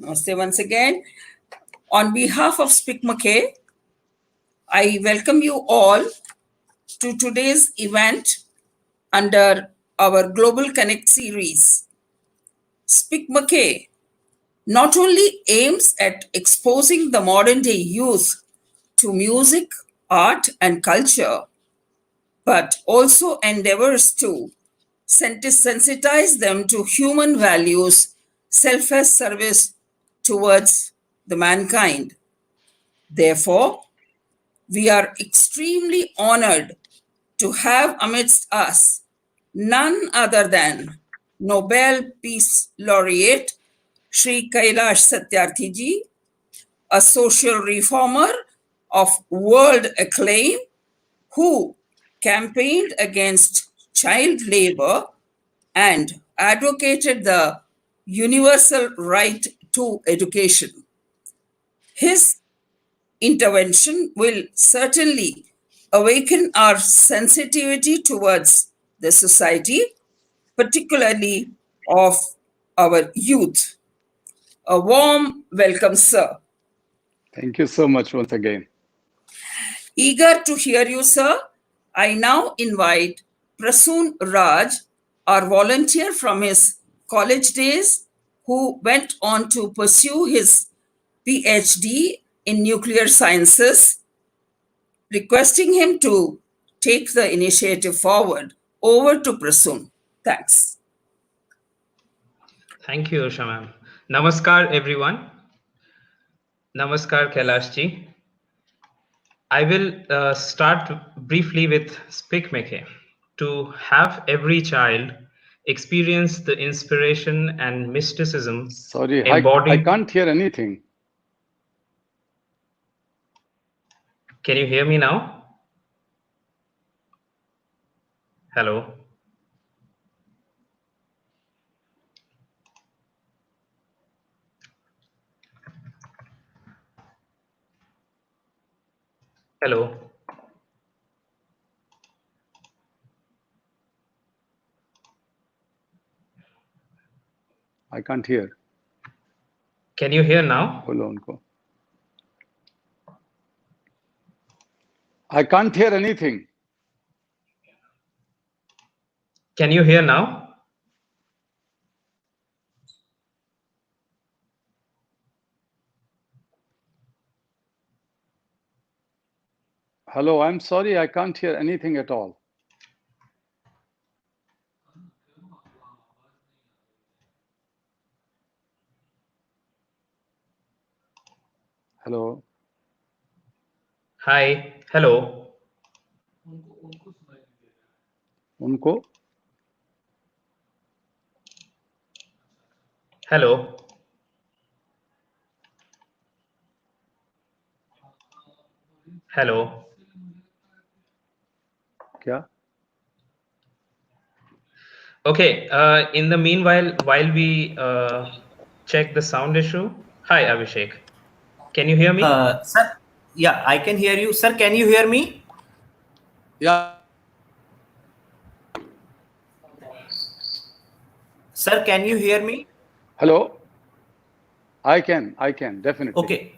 Namaste once again. On behalf of SPIC MACAY, I welcome you all to today's event under our Global Connect series. SPIC MACAY not only aims at exposing the modern day youth to music, art, and culture, but also endeavors to sensitize them to human values, selfless service towards the mankind. Therefore, we are extremely honored to have amidst us none other than Nobel Peace Laureate Shri Kailash Satyarthi ji, a social reformer of world acclaim who campaigned against child labor and advocated the universal right to education. His intervention will certainly awaken our sensitivity towards the society, particularly of our youth. A warm welcome, sir. Thank you so much once again. Eager to hear you, sir, I now invite Prasoon Raj, our volunteer from his college days, who went on to pursue his PhD in nuclear sciences, requesting him to take the initiative forward. Over to Prasoon. Thanks. Thank you, Usha ma'am. Namaskar, everyone. Namaskar, Kailash ji. I will start briefly with SPIC MACAY. To have every child experience the inspiration and mysticism. Sorry, I can't hear anything. Can you hear me now? Hello. Hello. I can't hear. Can you hear now? Hold on. I can't hear anything. Can you hear now? Hello, I'm sorry, I can't hear anything at all. Hello. Hi. Hello. Unko? Hello. Hello. Kya? Okay. In the meanwhile, while we check the sound issue. Hi, Abhishek. Can you hear me? Sir, yeah, I can hear you. Sir, can you hear me? Yeah. Sir, can you hear me? Hello. I can, definitely. Okay.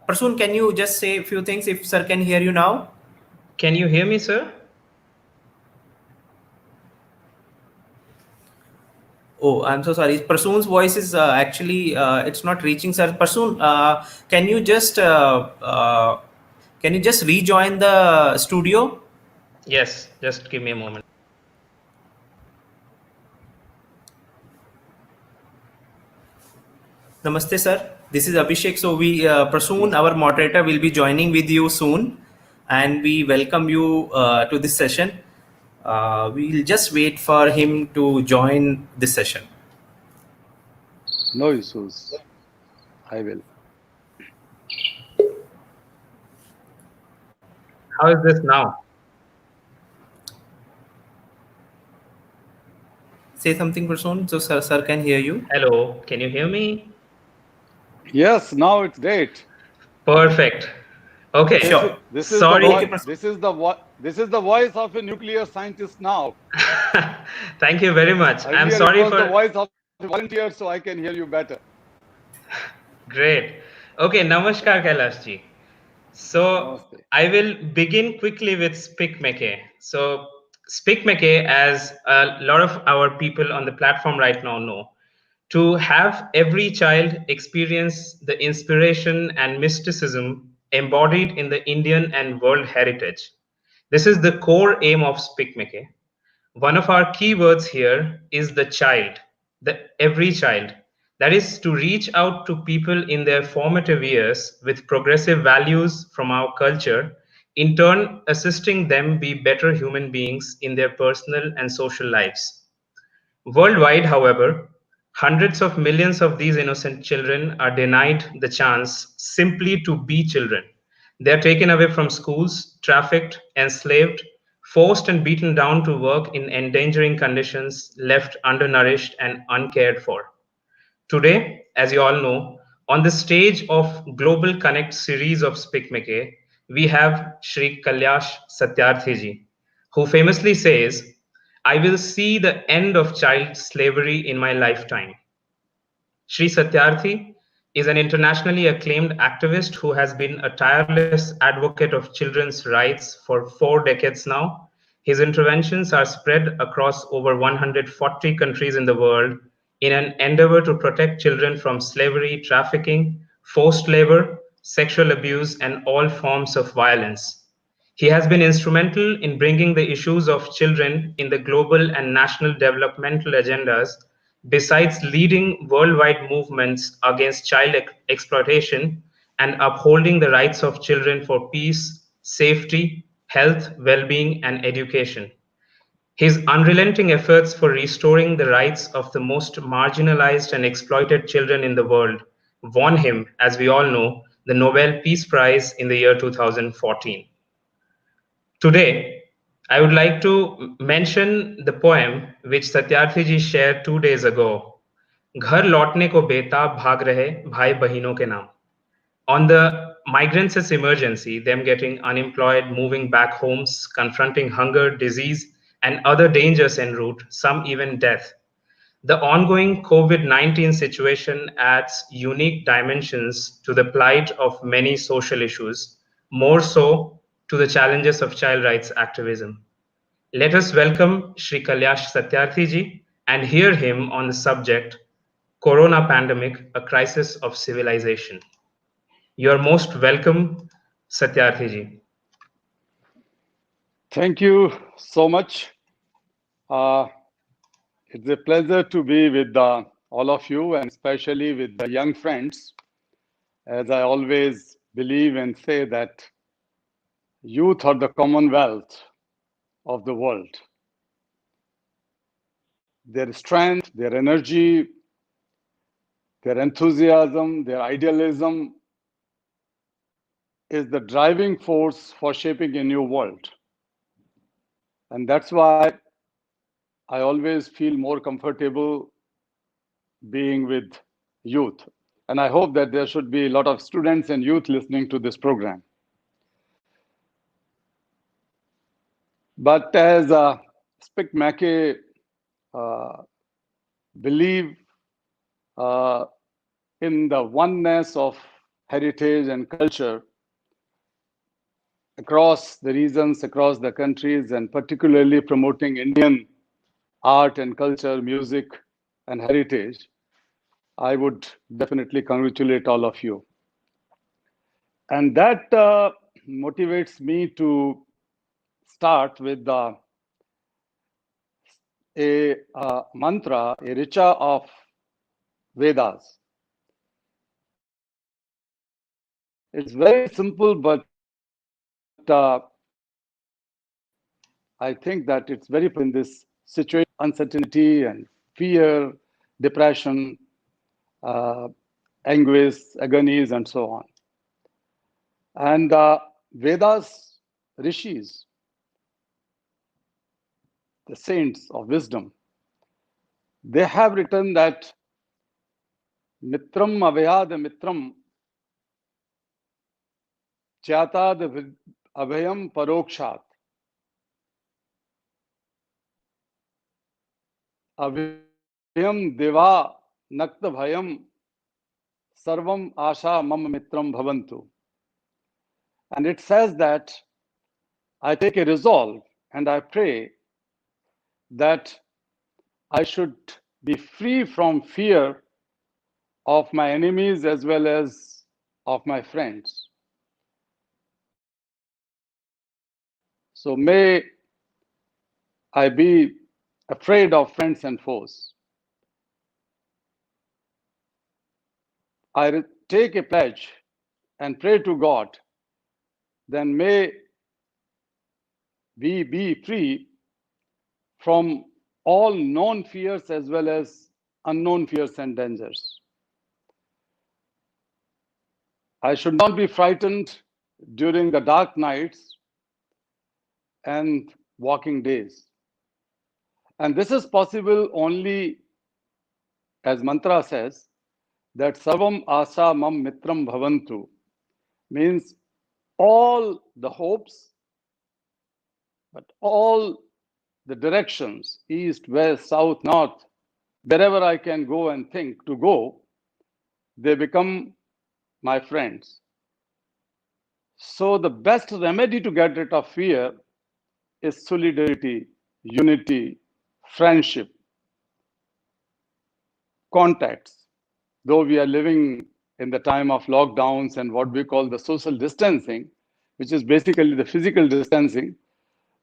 Prasoon, can you just say a few things if sir can hear you now? Can you hear me, sir? Oh, I'm so sorry. Prasoon's voice is actually it's not reaching, sir. Prasoon, can you just rejoin the studio? Yes, just give me a moment. Namaste, sir. This is Abhishek. So we, Prasoon, our moderator, will be joining with you soon, and we welcome you to this session. We'll just wait for him to join this session. No issues. I will. How is this now? Say something, Prasoon, so sir can hear you. Hello, can you hear me? Yes, now it's great. Perfect. Okay. Sure. This is This is the voice of a nuclear scientist now. Thank you very much. I'm Earlier, sorry it was the for. voice of a volunteer, so I can hear you better. Great. Okay, Namaskar Kailash ji. So Namaste. I will begin quickly with SPIC MACAY. So SPIC MACAY, as a lot of our people on the platform right now know, to have every child experience the inspiration and mysticism embodied in the Indian and world heritage. This is the core aim of SPIC MACAY. One of our keywords here is the child, the every child. That is to reach out to people in their formative years with progressive values from our culture, in turn assisting them be better human beings in their personal and social lives. Worldwide, however, hundreds of millions of these innocent children are denied the chance simply to be children. They are taken away from schools, trafficked, enslaved, forced and beaten down to work in endangering conditions, left undernourished and uncared for. Today, as you all know, on the stage of Global Connect series of Speak McKay, we have Shri Kailash Satyarthi ji, who famously says, I will see the end of child slavery in my lifetime. Shri Satyarthi is an internationally acclaimed activist who has been a tireless advocate of children's rights for 4 decades now. His interventions are spread across over 140 countries in the world in an endeavor to protect children from slavery, trafficking, forced labor, sexual abuse, and all forms of violence. He has been instrumental in bringing the issues of children in the global and national developmental agendas, besides leading worldwide movements against child exploitation and upholding the rights of children for peace, safety, health, well being, and education. His unrelenting efforts for restoring the rights of the most marginalized and exploited children in the world won him, as we all know, the Nobel Peace Prize in the year 2014. Today, I would like to mention the poem which Satyarthi ji shared 2 days ago. घर लौटने को बेताब भाग रहे भाई बहिनों के नाम. On the migrants' emergency, them getting unemployed, moving back homes, confronting hunger, disease, and other dangers en route, some even death. The ongoing COVID-19 situation adds unique dimensions to the plight of many social issues, more so to the challenges of child rights activism. Let us welcome Shri Kailash Satyarthi ji and hear him on the subject Corona Pandemic, a Crisis of Civilization. You are most welcome, Satyarthi ji. Thank you so much. It's a pleasure to be with all of you, and especially with the young friends, as I always believe and say that youth are the commonwealth of the world. Their strength, their energy, their enthusiasm, their idealism is the driving force for shaping a new world. And that's why I always feel more comfortable being with youth. And I hope that there should be a lot of students and youth listening to this program. But as SPIC MACAY believe in the oneness of heritage and culture across the regions, across the countries, and particularly promoting Indian art and culture, music, and heritage, I would definitely congratulate all of you. And that motivates me to start with a mantra, a richa of Vedas. It's very simple, but I think that it's very in this situation, uncertainty and fear, depression, anguish, agonies, and so on. And Vedas, rishis, the saints of wisdom, they have written that mitram avayad mitram chatad abhayam parokshat. Abhyam deva nakta bhayam sarvam asha mam mitram bhavantu. And it says that I take a resolve and I pray that I should be free from fear of my enemies as well as of my friends. So may I be afraid of friends and foes. I take a pledge and pray to God, then may we be free from all known fears as well as unknown fears and dangers. I should not be frightened during the dark nights and walking days. And this is possible only, as mantra says, that Sarvam Asa Mam Mitram Bhavantu means all the hopes, but all the directions, east, west, south, north, wherever I can go and think to go, they become my friends. So the best remedy to get rid of fear is solidarity, unity, friendship, contacts. Though we are living in the time of lockdowns and what we call the social distancing, which is basically the physical distancing,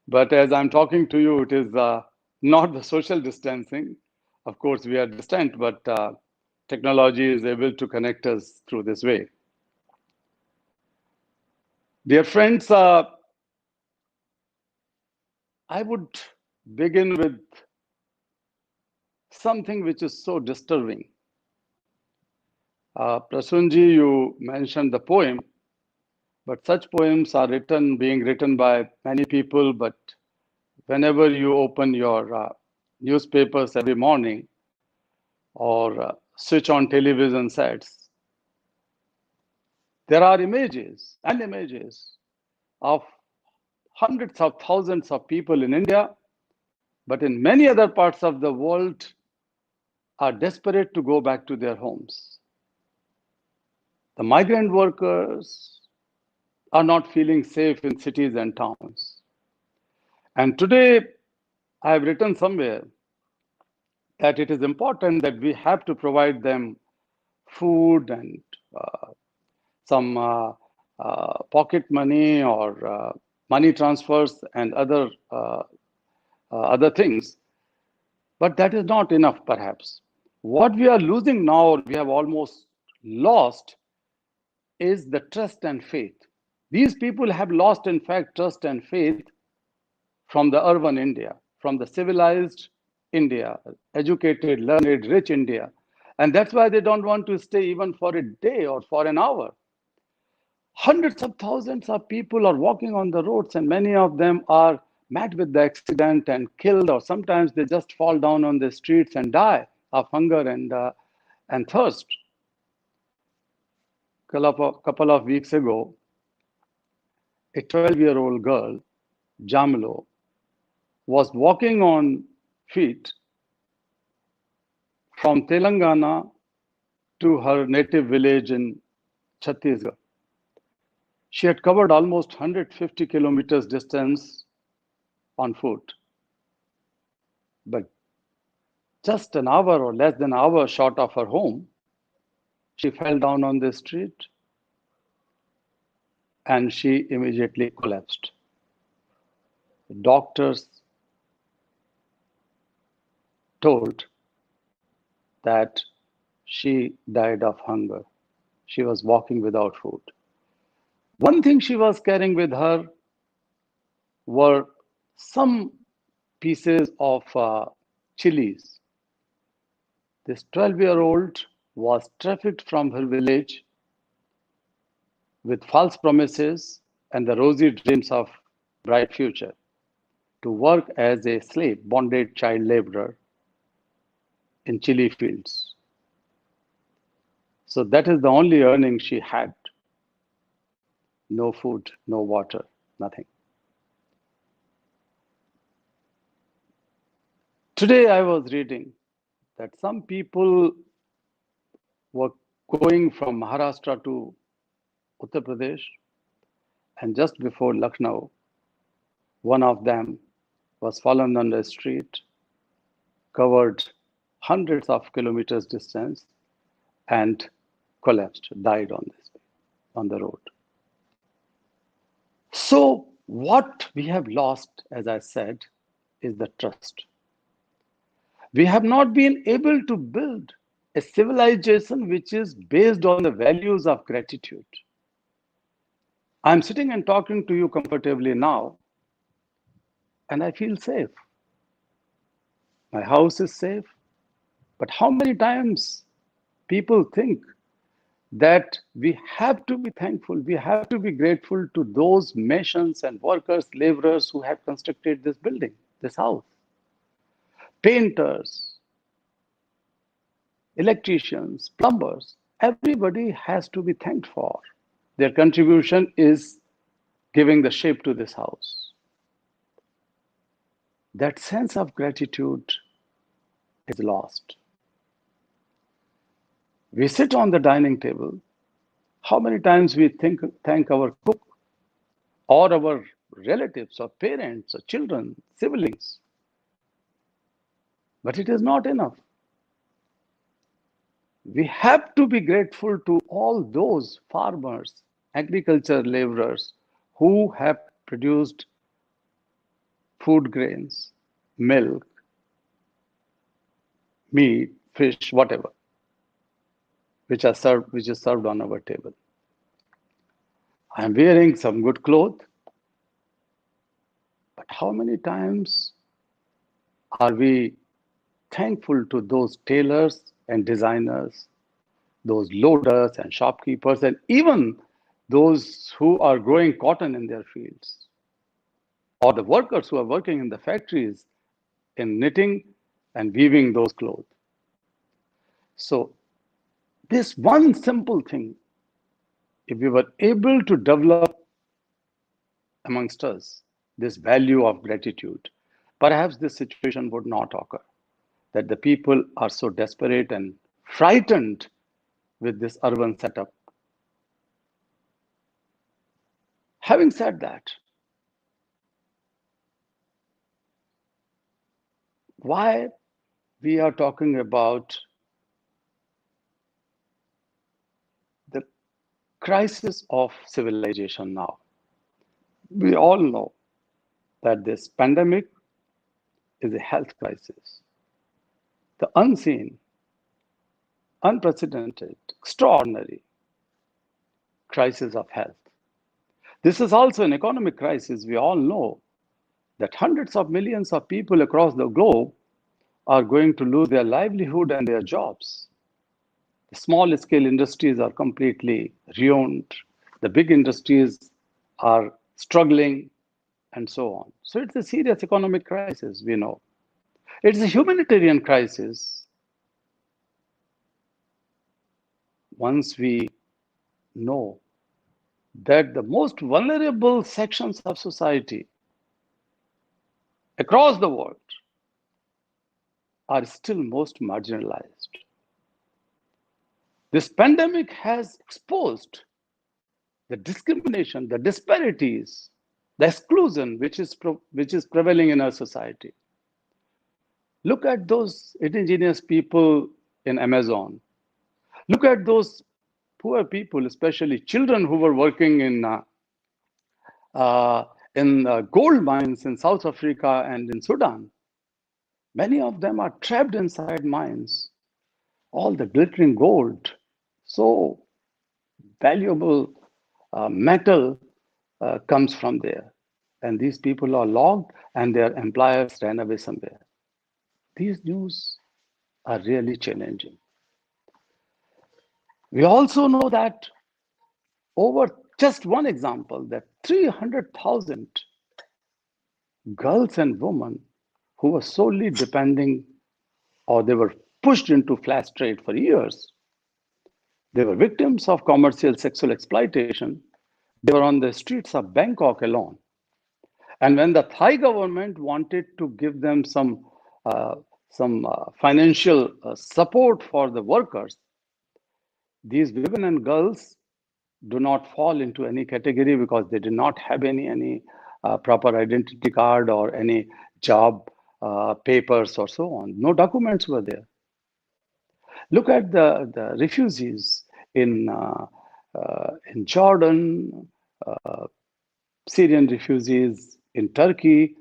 but as I'm talking to you, it is not the social distancing. Of course, we are distant, but technology is able to connect us through this way. Dear friends, I would begin with something which is so disturbing. Prasunji, you mentioned the poem, but such poems are being written by many people, but whenever you open your newspapers every morning or switch on television sets, there are images and images of hundreds of thousands of people in India, but in many other parts of the world are desperate to go back to their homes. The migrant workers are not feeling safe in cities and towns. And today, I have written somewhere that it is important that we have to provide them food and some pocket money or money transfers and other things. But that is not enough, perhaps. What we are losing now, we have almost lost, is the trust and faith. These people have lost, in fact, trust and faith from the urban India, from the civilized India, educated, learned, rich India. And that's why they don't want to stay even for a day or for an hour. Hundreds of thousands of people are walking on the roads, and many of them are met with the accident and killed, or sometimes they just fall down on the streets and die of hunger and thirst. Couple of weeks ago, a 12-year-old girl, Jamlo, was walking on feet from Telangana to her native village in Chhattisgarh. She had covered almost 150 kilometers distance on foot. But just an hour or less than an hour short of her home, she fell down on the street and she immediately collapsed. The doctors told that she died of hunger. She was walking without food. One thing she was carrying with her were some pieces of chilies. This 12-year-old was trafficked from her village with false promises and the rosy dreams of bright future to work as a slave, bonded child laborer in chili fields. So that is the only earning she had. No food, no water, nothing. Today I was reading that some people were going from Maharashtra to Uttar Pradesh, and just before Lucknow, one of them was fallen on the street, covered hundreds of kilometers distance, and collapsed, died on the road. So what we have lost, as I said, is the trust. We have not been able to build a civilization which is based on the values of gratitude. I'm sitting and talking to you comfortably now, and I feel safe. My house is safe. But how many times people think that we have to be thankful, we have to be grateful to those masons and workers, laborers who have constructed this building, this house, painters, electricians, plumbers, everybody has to be thanked for. Their contribution is giving the shape to this house. That sense of gratitude is lost. We sit on the dining table. How many times we thank our cook or our relatives or parents or children, siblings? But it is not enough. We have to be grateful to all those farmers, agriculture laborers who have produced food grains, milk, meat, fish, whatever, which is served on our table. I am wearing some good clothes, but how many times are we thankful to those tailors and designers, those loaders and shopkeepers, and even those who are growing cotton in their fields, or the workers who are working in the factories in knitting and weaving those clothes? So this one simple thing, if we were able to develop amongst us this value of gratitude, perhaps this situation would not occur, that the people are so desperate and frightened with this urban setup. Having said that, why we are talking about the crisis of civilization now? We all know that this pandemic is a health crisis. The unseen, unprecedented, extraordinary crisis of health. This is also an economic crisis. We all know that hundreds of millions of people across the globe are going to lose their livelihood and their jobs. The small scale industries are completely ruined. The big industries are struggling, and so on. So it's a serious economic crisis, we know. It's a humanitarian crisis. Once we know that the most vulnerable sections of society across the world are still most marginalized. This pandemic has exposed the discrimination, the disparities, the exclusion which is prevailing in our society. Look at those indigenous people in Amazon. Look at those poor people, especially children who were working in gold mines in South Africa and in Sudan. Many of them are trapped inside mines. All the glittering gold, so valuable metal comes from there. And these people are locked and their employers ran away somewhere. These news are really challenging. We also know that over just one example, that 300,000 girls and women who were solely depending, or they were pushed into flash trade for years. They were victims of commercial sexual exploitation. They were on the streets of Bangkok alone. And when the Thai government wanted to give them some some financial support for the workers, these women and girls do not fall into any category because they did not have any proper identity card or any job papers or so on. No documents were there. Look at the refugees in Jordan, Syrian refugees in Turkey.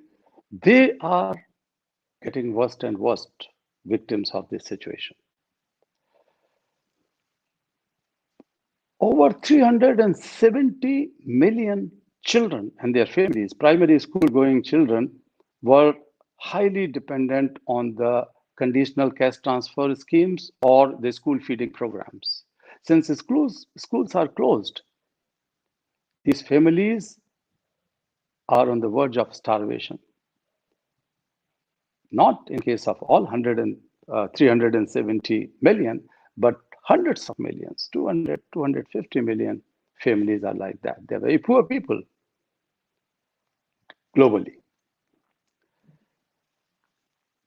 They are getting worse and worse victims of this situation. Over 370 million children and their families, primary school going children, were highly dependent on the conditional cash transfer schemes or the school feeding programs. Since the schools are closed, these families are on the verge of starvation. Not in case of all 370 million, but hundreds of millions, 200, 250 million families are like that. They're very poor people globally.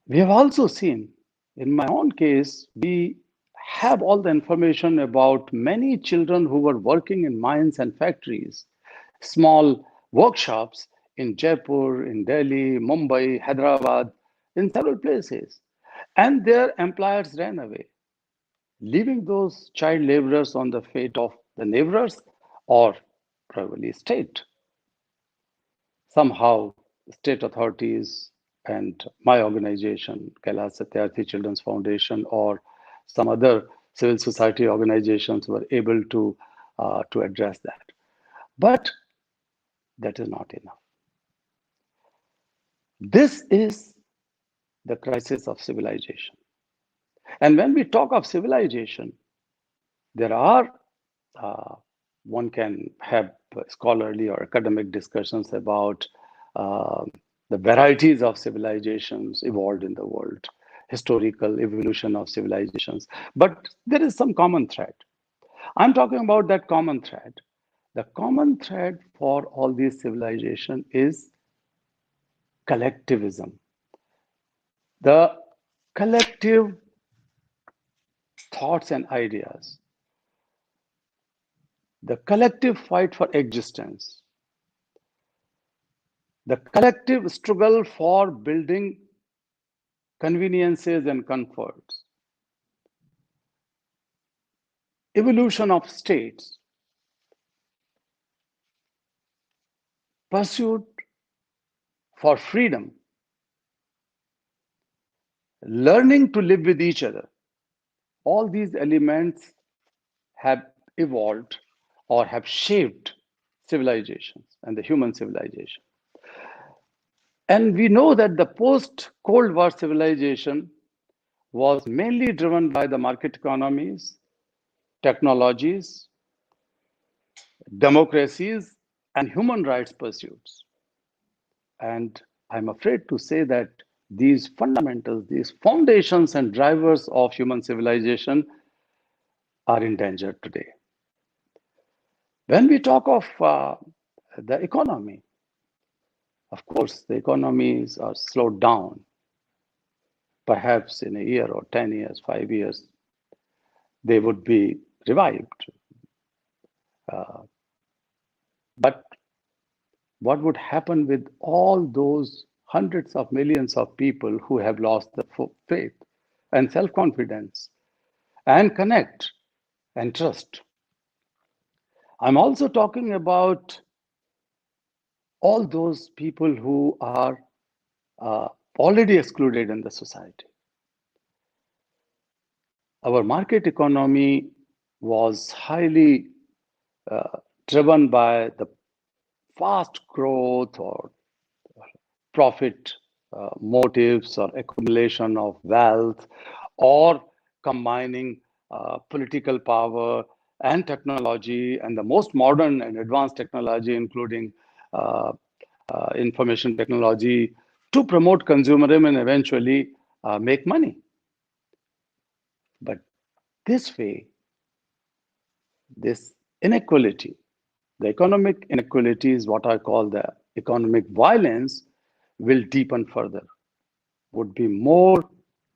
We have also seen, in my own case, we have all the information about many children who were working in mines and factories, small workshops in Jaipur, in Delhi, Mumbai, Hyderabad, in several places. And their employers ran away, leaving those child laborers on the fate of the laborers or probably state. Somehow, state authorities and my organization, Kailash Satyarthi Children's Foundation, or some other civil society organizations were able to address that. But that is not enough. This is the crisis of civilization. And when we talk of civilization, there are, one can have scholarly or academic discussions about the varieties of civilizations evolved in the world, historical evolution of civilizations. But there is some common thread. I'm talking about that common thread. The common thread for all these civilizations is collectivism. The collective thoughts and ideas, the collective fight for existence, the collective struggle for building conveniences and comforts, evolution of states, pursuit for freedom, learning to live with each other. All these elements have evolved or have shaped civilizations and the human civilization. And we know that the post-Cold War civilization was mainly driven by the market economies, technologies, democracies, and human rights pursuits. And I'm afraid to say that these fundamentals, these foundations and drivers of human civilization are in danger today. When we talk of the economy, of course, the economies are slowed down. Perhaps in a year or 10 years, 5 years, they would be revived. But what would happen with all those hundreds of millions of people who have lost the faith and self-confidence and connect and trust? I'm also talking about all those people who are already excluded in the society. Our market economy was highly driven by the fast growth or profit motives or accumulation of wealth, or combining political power and technology and the most modern and advanced technology, including information technology, to promote consumerism and eventually make money. But this way, this inequality, the economic inequality is what I call the economic violence, will deepen further. would be more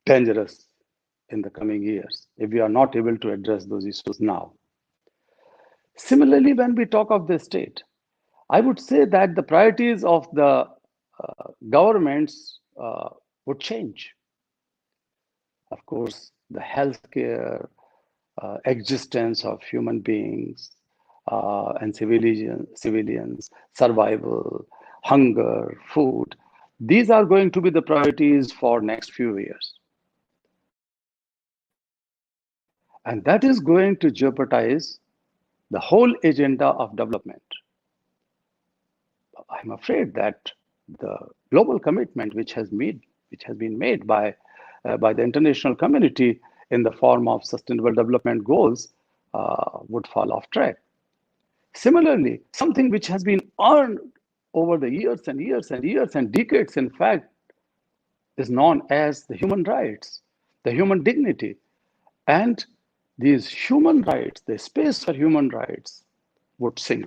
dangerous in the coming years if we are not able to address those issues now. Similarly, when we talk of the state, I would say that the priorities of the governments would change. Of course, the healthcare, existence of human beings and civilians, survival, hunger, food, these are going to be the priorities for next few years. And that is going to jeopardize the whole agenda of development. I'm afraid that the global commitment which has been made by the international community in the form of sustainable development goals would fall off track. Similarly, something which has been earned over the years and years and years and decades, in fact, is known as the human rights, the human dignity. And these human rights, the space for human rights would sink.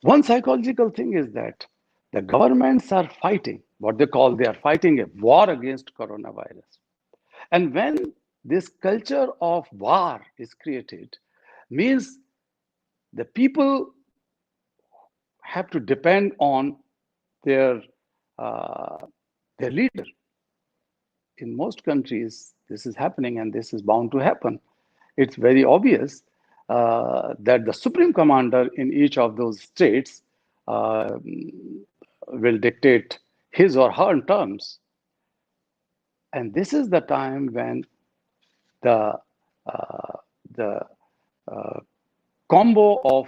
One psychological thing is that the governments are fighting they are fighting a war against coronavirus. And when this culture of war is created, means the people have to depend on their leader. In most countries, this is happening, and this is bound to happen. It's very obvious that the supreme commander in each of those states will dictate his or her terms. And this is the time when the combo of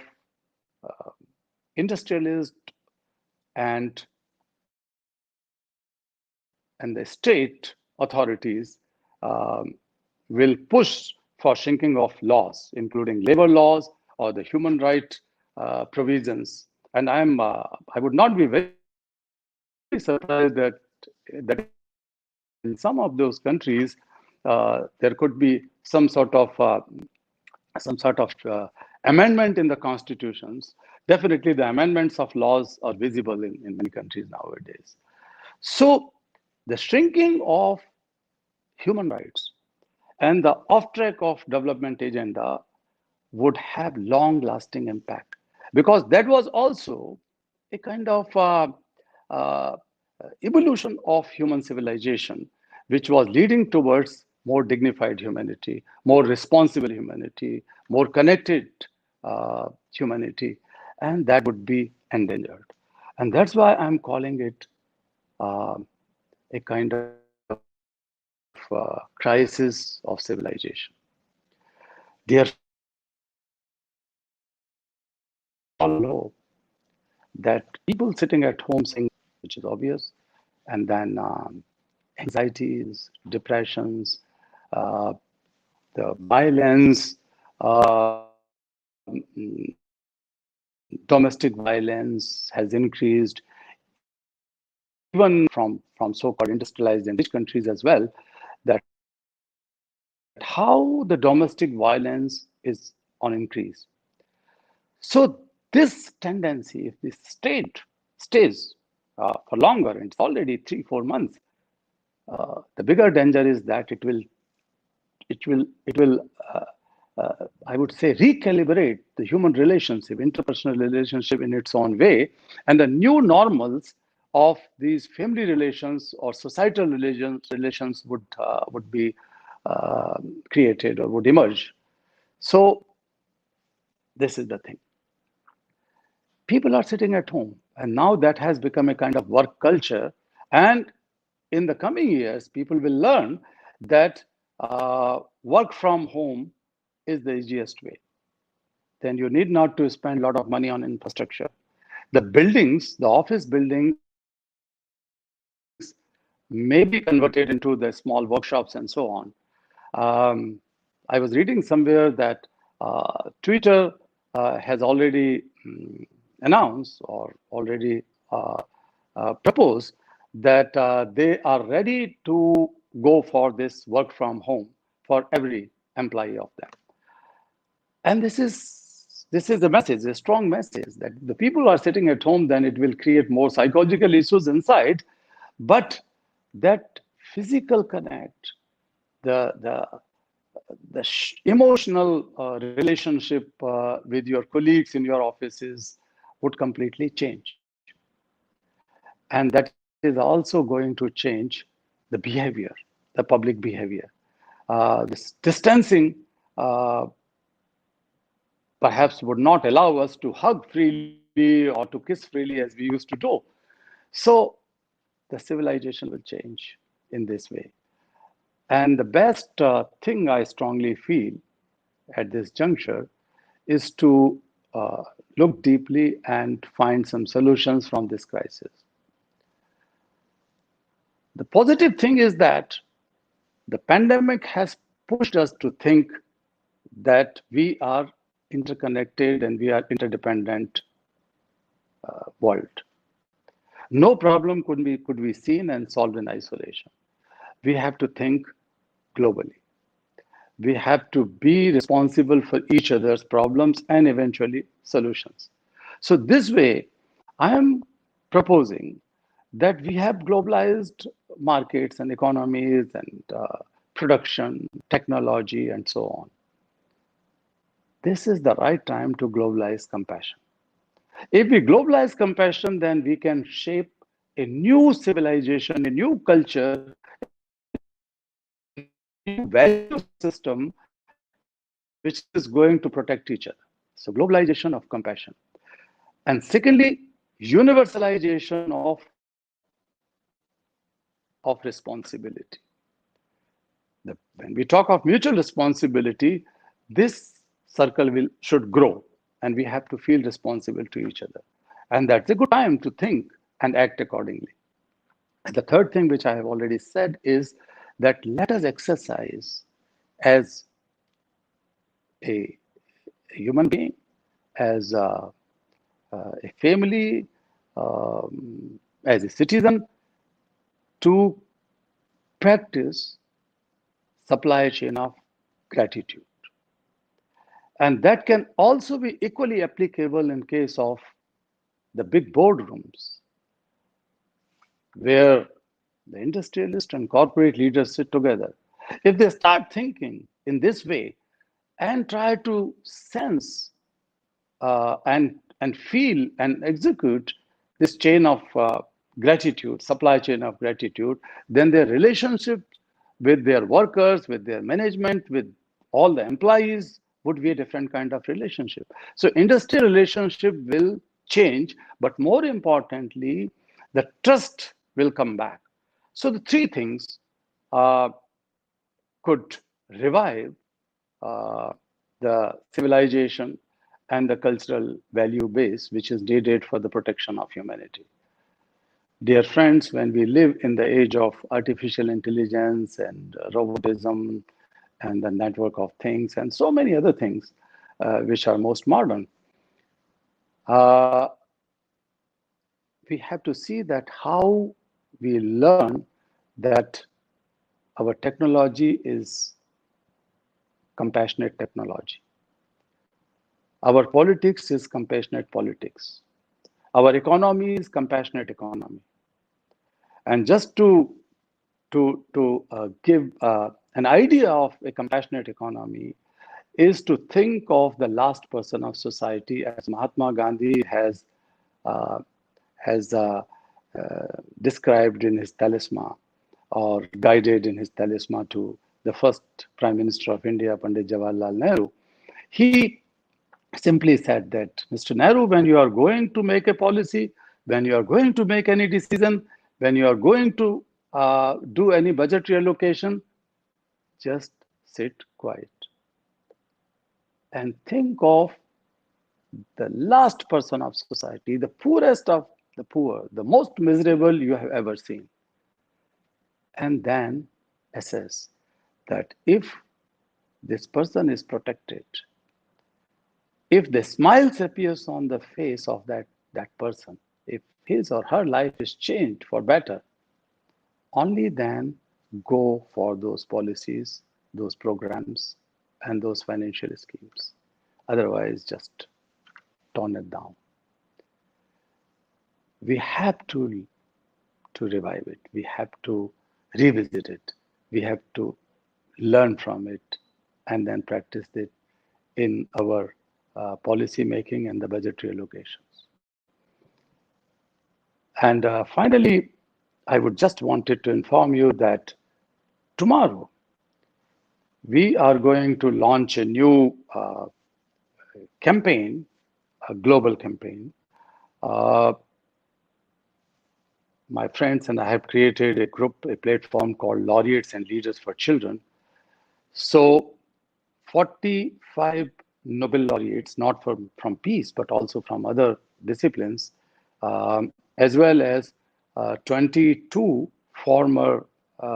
industrialist and the state authorities will push for shrinking of laws, including labor laws or the human right provisions. And I would not be very surprised that in some of those countries there could be some sort of amendment in the constitutions. Definitely, the amendments of laws are visible in many countries nowadays. So, the shrinking of human rights and the off-track of development agenda would have long-lasting impact, because that was also a kind of evolution of human civilization, which was leading towards more dignified humanity, more responsible humanity, more connected humanity, and that would be endangered. And that's why I'm calling it a kind of crisis of civilization. Therefore, follow that people sitting at home saying, which is obvious, and then anxieties, depressions, the violence, domestic violence has increased, even from so-called industrialized and rich countries as well, that how the domestic violence is on increase. So this tendency, if this state stays for longer, and it's already 3-4 months, the bigger danger is that it will I would say recalibrate the human relationship, interpersonal relationship in its own way, and the new normals of these family relations or societal relations would be created or would emerge. So this is the thing. People are sitting at home, and now that has become a kind of work culture. And in the coming years, people will learn that work from home is the easiest way. Then you need not to spend a lot of money on infrastructure. The buildings, the office buildings, may be converted into the small workshops and so on. I was reading somewhere that Twitter has already announced or already proposed that they are ready to go for this work from home for every employee of them. And this is a message, a strong message, that the people are sitting at home, then it will create more psychological issues inside. But that physical connect, the emotional relationship with your colleagues in your offices would completely change. And that is also going to change the behavior, the public behavior. This distancing perhaps would not allow us to hug freely or to kiss freely as we used to do. So the civilization will change in this way. And the best thing I strongly feel at this juncture is to look deeply and find some solutions from this crisis. The positive thing is that the pandemic has pushed us to think that we are interconnected and we are interdependent world. No problem could be seen and solved in isolation. We have to think globally. We have to be responsible for each other's problems and eventually solutions. So this way, I am proposing that we have globalized markets and economies and production, technology, and so on. This is the right time to globalize compassion. If we globalize compassion, then we can shape a new civilization, a new culture, a value system which is going to protect each other. So globalization of compassion. And secondly, universalization of responsibility. When we talk of mutual responsibility, this circle should grow, and we have to feel responsible to each other. And that's a good time to think and act accordingly. And the third thing, which I have already said, is that let us exercise as a human being, as a family, as a citizen, to practice supply chain of gratitude. And that can also be equally applicable in case of the big boardrooms, where the industrialist and corporate leaders sit together. If they start thinking in this way and try to sense and feel and execute this chain of gratitude, supply chain of gratitude, then their relationship with their workers, with their management, with all the employees would be a different kind of relationship. So industrial relationship will change, but more importantly, the trust will come back. So the three things could revive the civilization and the cultural value base which is needed for the protection of humanity. Dear friends, when we live in the age of artificial intelligence and robotism and the network of things and so many other things which are most modern, we have to see that how we learn that our technology is compassionate technology. Our politics is compassionate politics. Our economy is compassionate economy. And just to give an idea of a compassionate economy is to think of the last person of society, as Mahatma Gandhi has described in his talisman, or guided in his talisman to the first Prime Minister of India, Pandit Jawaharlal Nehru. He simply said that, Mr. Nehru, when you are going to make a policy, when you are going to make any decision, when you are going to do any budgetary allocation, just sit quiet and think of the last person of society, the poorest of the poor, the most miserable you have ever seen. And then assess that if this person is protected, if the smiles appears on the face of that person, if his or her life is changed for better, only then go for those policies, those programs, and those financial schemes. Otherwise, just tone it down. We have to revive it. We have to revisit it. We have to learn from it and then practice it in our policy making and the budgetary allocations. And finally, I would just wanted to inform you that tomorrow we are going to launch a new campaign, a global campaign. My friends and I have created a group, a platform called Laureates and Leaders for Children. So 45 Nobel laureates, not from peace, but also from other disciplines, as well as 22 former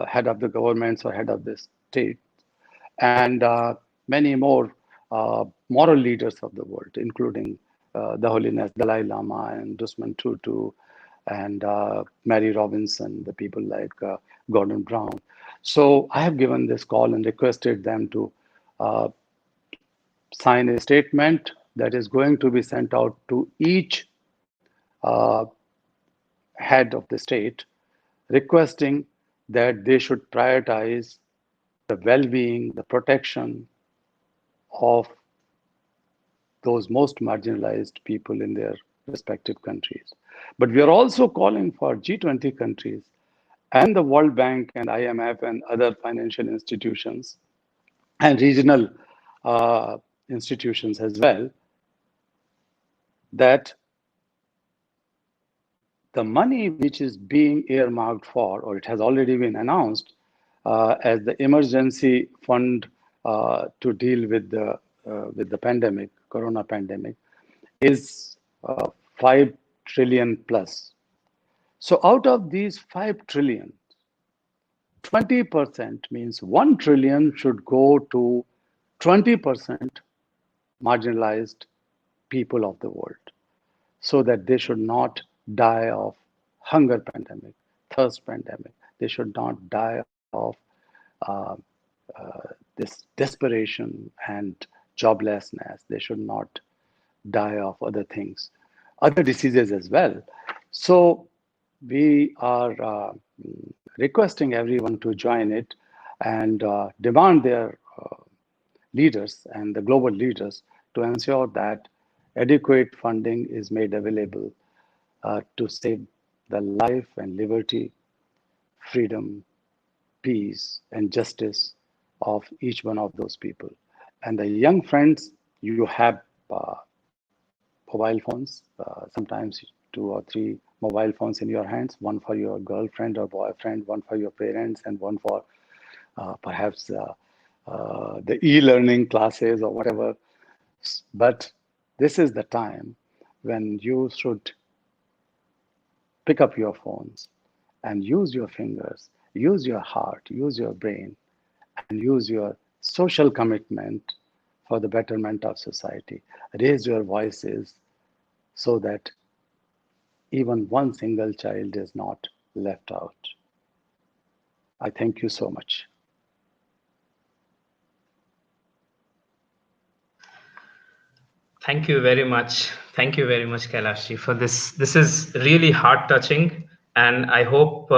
head of the governments or head of the state, and many more moral leaders of the world, including the Holiness Dalai Lama and Desmond Tutu and Mary Robinson, the people like Gordon Brown. So I have given this call and requested them to sign a statement that is going to be sent out to each head of the state, requesting that they should prioritize the well-being, the protection of those most marginalized people in their respective countries. But we are also calling for G20 countries and the World Bank and IMF and other financial institutions and regional institutions as well, that the money which is being earmarked for, or it has already been announced as the emergency fund to deal with the pandemic, corona pandemic, is 5 trillion plus. So out of these 5 trillion, 20% means 1 trillion should go to 20% marginalized people of the world, so that they should not die of hunger pandemic, thirst pandemic. They should not die of this desperation and joblessness. They should not die of other things, other diseases as well. So we are requesting everyone to join it and demand their leaders and the global leaders to ensure that adequate funding is made available to save the life and liberty, freedom, peace, and justice of each one of those people. And the young friends, you have mobile phones, sometimes 2 or 3 mobile phones in your hands, one for your girlfriend or boyfriend, one for your parents, and one for perhaps the e-learning classes or whatever. But this is the time when you should pick up your phones and use your fingers, use your heart, use your brain, and use your social commitment for the betterment of society. Raise your voices so that even one single child is not left out. I thank you so much. Thank you very much. Thank you very much, Kailash, for this. This is really heart-touching, and I hope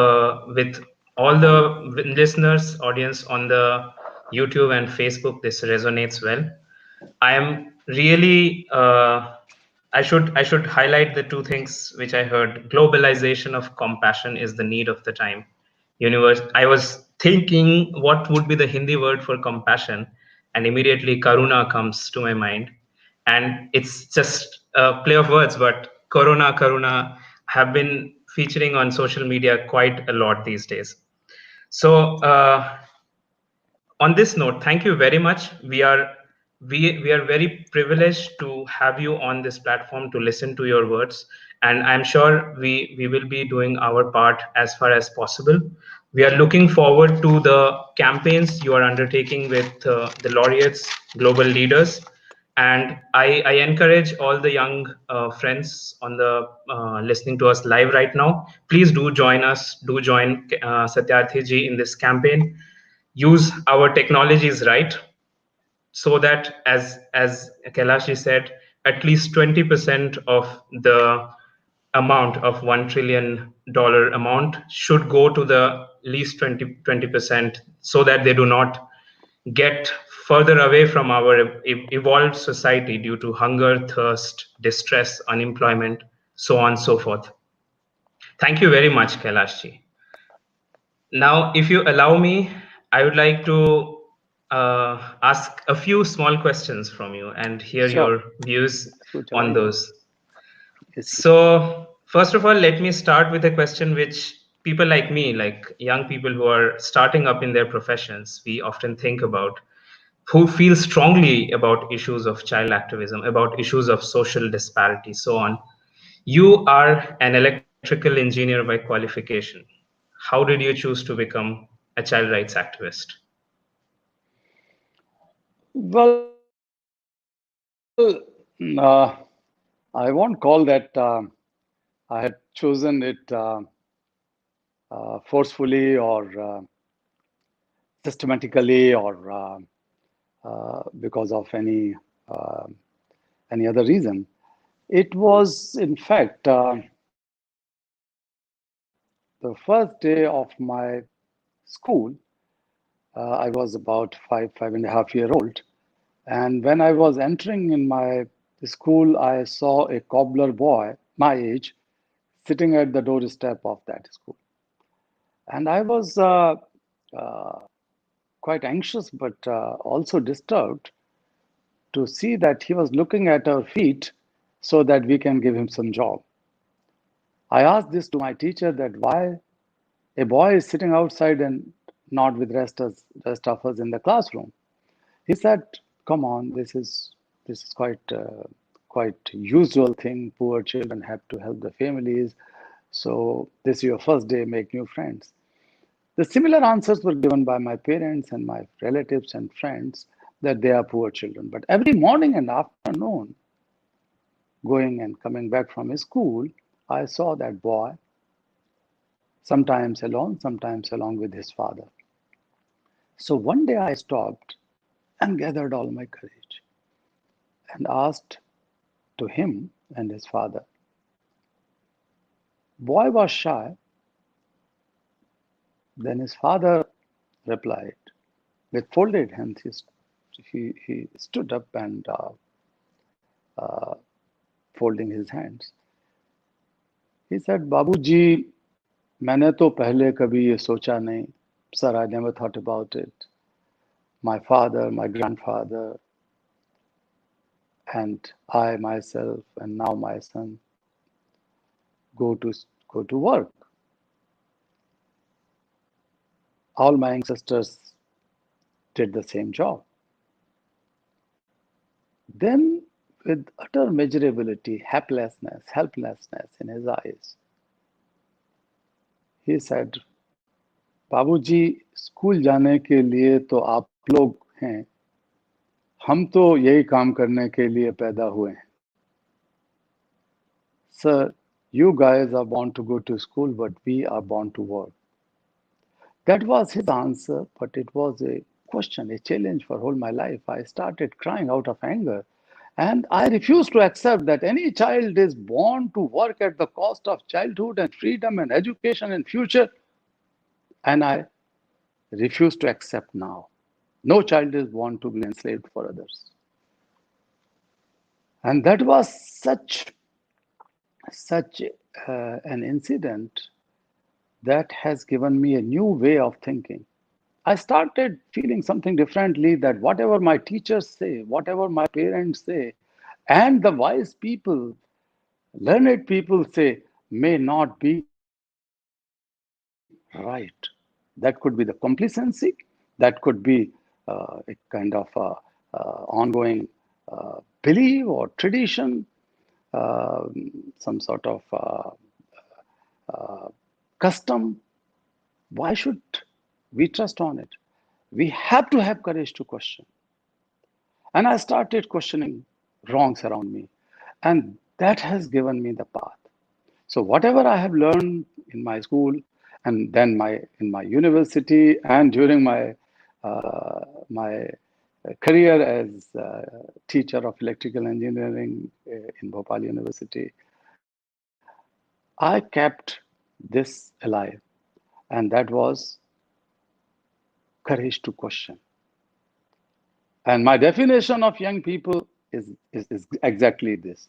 with all the listeners, audience on the YouTube and Facebook, this resonates well. I am really. I should highlight the 2 things which I heard. Globalization of compassion is the need of the time. Universe. I was thinking what would be the Hindi word for compassion, and immediately Karuna comes to my mind. And it's just a play of words, but Karuna have been featuring on social media quite a lot these days. So on this note, thank you very much. We are very privileged to have you on this platform to listen to your words, and I'm sure we will be doing our part as far as possible. We are looking forward to the campaigns you are undertaking with the laureates, global leaders, and I encourage all the young friends on the listening to us live right now. Please do join us. Do join Satyarthi ji in this campaign. Use our technologies right, so that as Kailash ji said, at least 20% of the amount of $1 trillion amount should go to the least 20%, so that they do not get further away from our evolved society due to hunger, thirst, distress, unemployment, so on and so forth. Thank you very much, Kailashji. Now, if you allow me, I would like to ask a few small questions from you and hear Sure. your views Kuch on aaya. those. Yes. So, first of all, let me start with a question which people like me, like young people who are starting up in their professions, we often think about, who feel strongly about issues of child activism, about issues of social disparity, so on. You are an electrical engineer by qualification. How did you choose to become a child rights activist? Well, I won't call that I had chosen it forcefully or systematically or because of any other reason. It was, in fact, the first day of my school. I was about 5.5 years old. And when I was entering in my school, I saw a cobbler boy, my age, sitting at the doorstep of that school. And I was uh, quite anxious, but also disturbed to see that he was looking at our feet so that we can give him some job. I asked this to my teacher that why a boy is sitting outside and not with rest of us in the classroom. He said, "Come on, this is quite usual thing. Poor children have to help the families. So this is your first day, make new friends." The similar answers were given by my parents and my relatives and friends that they are poor children. But every morning and afternoon, going and coming back from school, I saw that boy, sometimes alone, sometimes along with his father. So one day I stopped and gathered all my courage and asked to him and his father. Boy was shy. Then his father replied with folded hands. He stood up and uh, folding his hands. He said, "Babuji, मैंने तो पहले कभी ये सोचा नहीं. Sir, I never thought about it. My father, my grandfather, and I myself, and now my son go to work. All my ancestors did the same job." Then, with utter miserability, helplessness in his eyes, he said, "बाबूजी, school जाने के लिए तो आप लोग हैं, हम तो यही काम करने के लिए पैदा हुए हैं. Sir, you guys are born to go to school, but we are born to work." That was his answer, but it was a question, a challenge for all my life. I started crying out of anger. And I refuse to accept that any child is born to work at the cost of childhood and freedom and education and future. And I refuse to accept now. No child is born to be enslaved for others. And that was such an incident that has given me a new way of thinking. I started feeling something differently, that whatever my teachers say, whatever my parents say, and the wise people, learned people say, may not be right. That could be the complacency, that could be a kind of ongoing belief or tradition, uh, some sort of custom. Why should we trust on it? We have to have courage to question. And I started questioning wrongs around me. And that has given me the path. So whatever I have learned in my school and then in my university and during my career as teacher of electrical engineering in Bhopal University, I kept this alive. and that was courage to question. And my definition of young people is exactly this.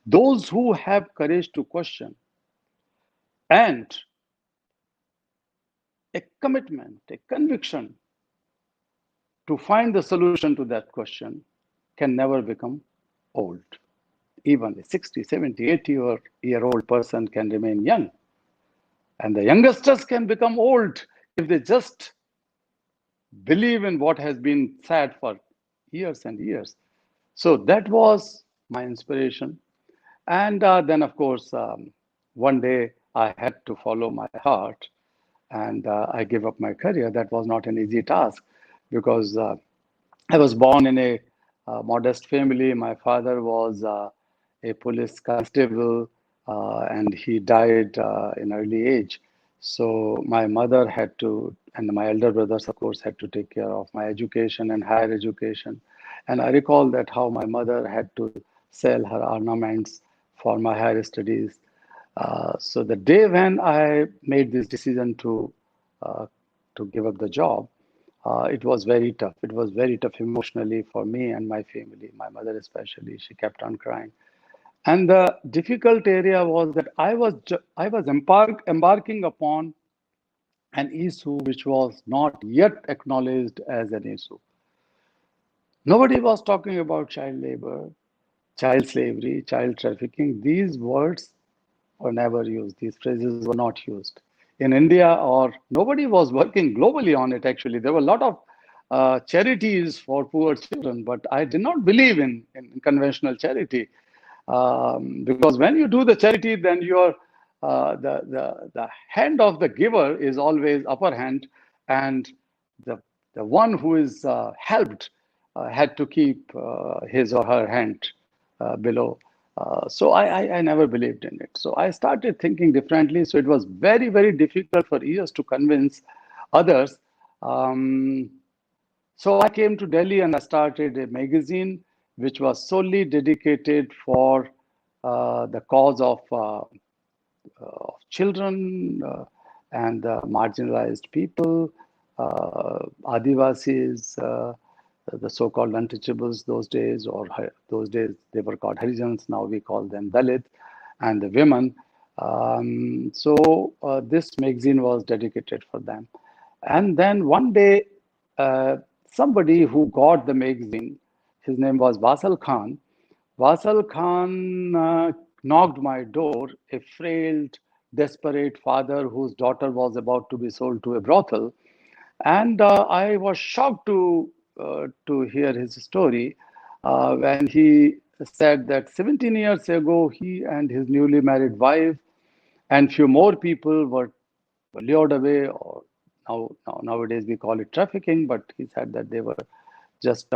Those who have courage to question and a commitment, a conviction to find the solution to that question can never become old. Even a 60, 70, 80-year-old person can remain young. And the youngsters can become old if they just believe in what has been said for years and years. So that was my inspiration. And then, of course, one day I had to follow my heart, and I gave up my career. That was not an easy task because I was born in a modest family. My father was a police constable, and he died in early age. So my mother had to, and my elder brothers, of course, had to take care of my education and higher education. And I recall that how my mother had to sell her ornaments for my higher studies. So the day when I made this decision uh, to give up the job, it was very tough. It was very tough emotionally for me and my family, my mother especially. She kept on crying. And the difficult area was that I was embarking upon an issue which was not yet acknowledged as an issue. Nobody was talking about child labor, child slavery, child trafficking. These words were never used. These phrases were not used in India, or nobody was working globally on it. Actually, there were a lot of charities for poor children, but I did not believe in conventional charity, because when you do the charity, then your the hand of the giver is always upper hand, and the one who is helped had to keep his or her hand below. So I never believed in it. So I started thinking differently. So it was very, very difficult for years to convince others. Um, so I came to Delhi and I started a magazine which was solely dedicated for the cause of children and marginalized people, Adivasis, the so-called untouchables those days, or those days they were called Harijans, now we call them Dalit, and the women. So this magazine was dedicated for them. And then one day, somebody who got the magazine, his name was Vasal Khan. Vasal Khan knocked my door, a frail, desperate father whose daughter was about to be sold to a brothel. And I was shocked to hear his story when he said that 17 years ago, he and his newly married wife and few more people were lured away, or nowadays we call it trafficking, but he said that they were just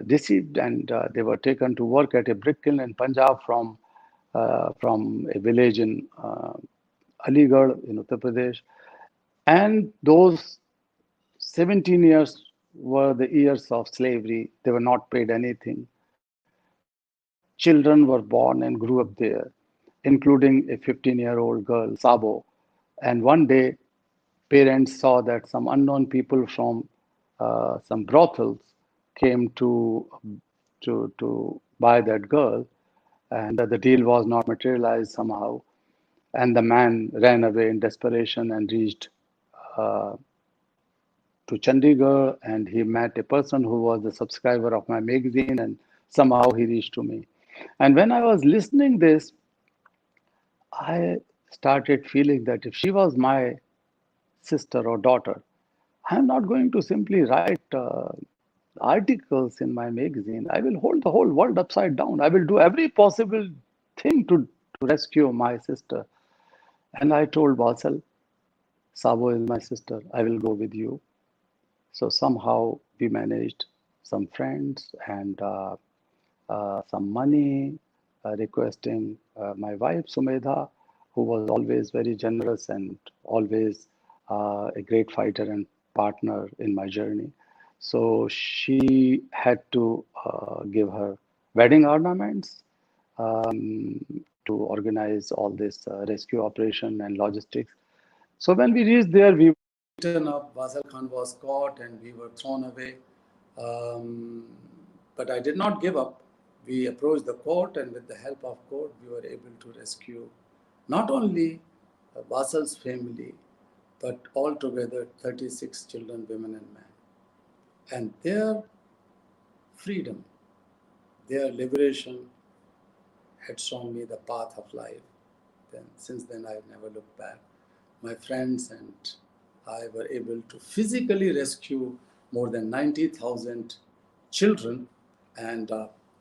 deceived, and they were taken to work at a brick kiln in Punjab from a village in Aligarh in Uttar Pradesh. And those 17 years were the years of slavery. They were not paid anything. Children were born and grew up there, including a 15-year-old girl, Sabo. And one day, parents saw that some unknown people from some brothels came to buy that girl, and the deal was not materialized somehow. And the man ran away in desperation and reached uh, to Chandigarh, and he met a person who was the subscriber of my magazine, and somehow he reached to me. And when I was listening this, I started feeling that if she was my sister or daughter, I'm not going to simply write articles in my magazine. I will hold the whole world upside down. I will do every possible thing to rescue my sister. And I told Basel, Sabo is my sister. I will go with you. So somehow we managed some friends and some money, requesting my wife Sumedha, who was always very generous and always a great fighter and partner in my journey. So she had to give her wedding ornaments to organize all this rescue operation and logistics. So when we reached there, we beaten up. Basal Khan was caught and we were thrown away. But I did not give up. We approached the court, and with the help of court, we were able to rescue not only Basal's family, but altogether 36 children, women, and men. And their freedom, their liberation had shown me the path of life. Since then, I've never looked back. My friends and I were able to physically rescue more than 90,000 children and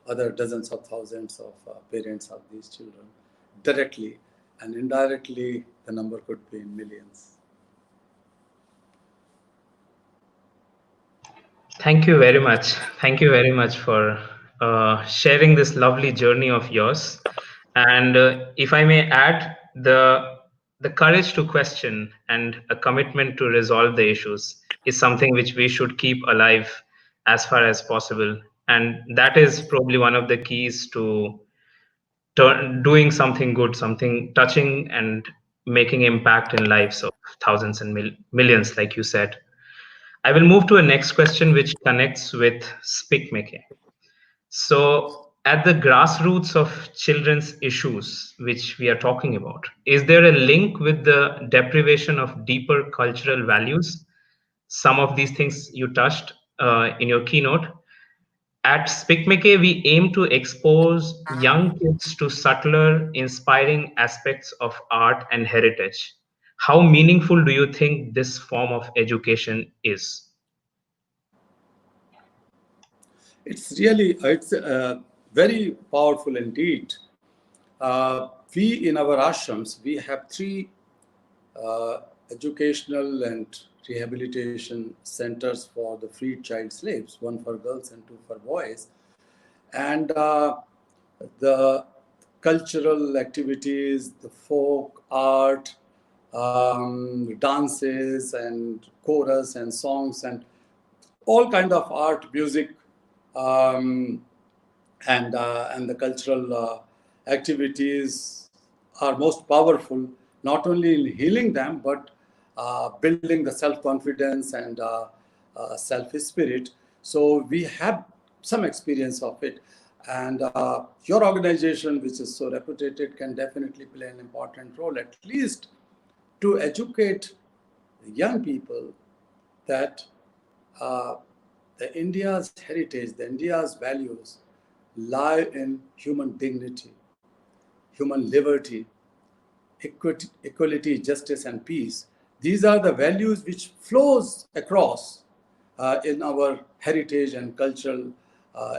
other dozens of thousands of parents of these children directly, and indirectly the number could be in millions. Thank you very much. Thank you very much for sharing this lovely journey of yours. And if I may add, the courage to question and a commitment to resolve the issues is something which we should keep alive as far as possible. And that is probably one of the keys to doing something good, something touching and making impact in lives of thousands and millions, like you said. I will move to a next question which connects with SPIC MACAY. So at the grassroots of children's issues, which we are talking about, is there a link with the deprivation of deeper cultural values? Some of these things you touched in your keynote. At SPIC MACAY, we aim to expose young kids to subtler, inspiring aspects of art and heritage. How meaningful do you think this form of education is? It's really, it's very powerful indeed. We in our ashrams, we have 3 educational and rehabilitation centers for the freed child slaves, 1 for girls and 2 for boys. And the cultural activities, the folk art, dances and chorus and songs and all kind of art, music, and the cultural activities are most powerful, not only in healing them, but building the self-confidence and self-spirit. So we have some experience of it. And your organization, which is so reputed, can definitely play an important role, at least to educate young people that the India's heritage, the India's values lie in human dignity, human liberty, equality, justice, and peace. These are the values which flows across in our heritage and cultural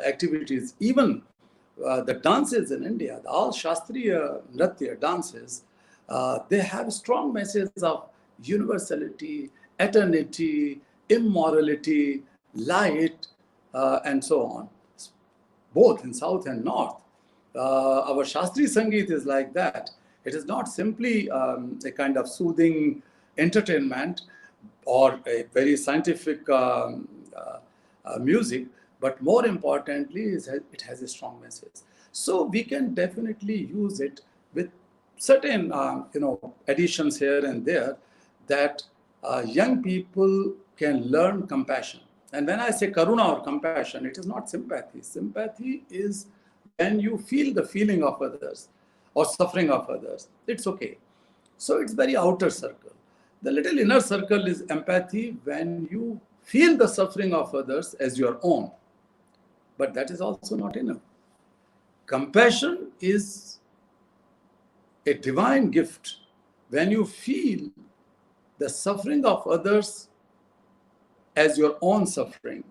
activities. Even the dances in India, all Shastriya Nritya dances, they have strong messages of universality, eternity, immorality, light, and so on, both in South and North. Our Shastriya Sangeet is like that. It is not simply a kind of soothing entertainment or a very scientific music, but more importantly, it has a strong message. So we can definitely use it with certain additions here and there, that young people can learn compassion. And when I say karuna or compassion, it is not sympathy. Sympathy is when you feel the feeling of others or suffering of others. It's okay. So it's very outer circle. The little inner circle is empathy, when you feel the suffering of others as your own. But that is also not enough. Compassion is a divine gift when you feel the suffering of others as your own suffering,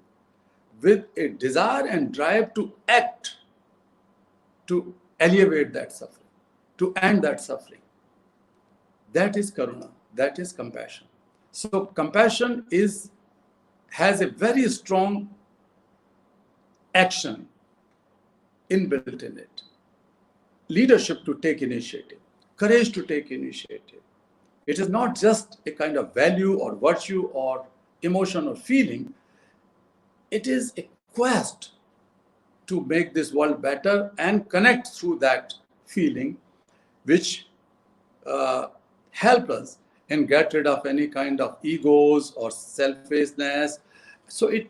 with a desire and drive to act to alleviate that suffering, to end that suffering. That is karuna, that is compassion. So compassion has a very strong action inbuilt in it. Leadership to take initiative, courage to take initiative. It is not just a kind of value or virtue or emotion or feeling. It is a quest to make this world better and connect through that feeling, which help us and get rid of any kind of egos or selfishness. So it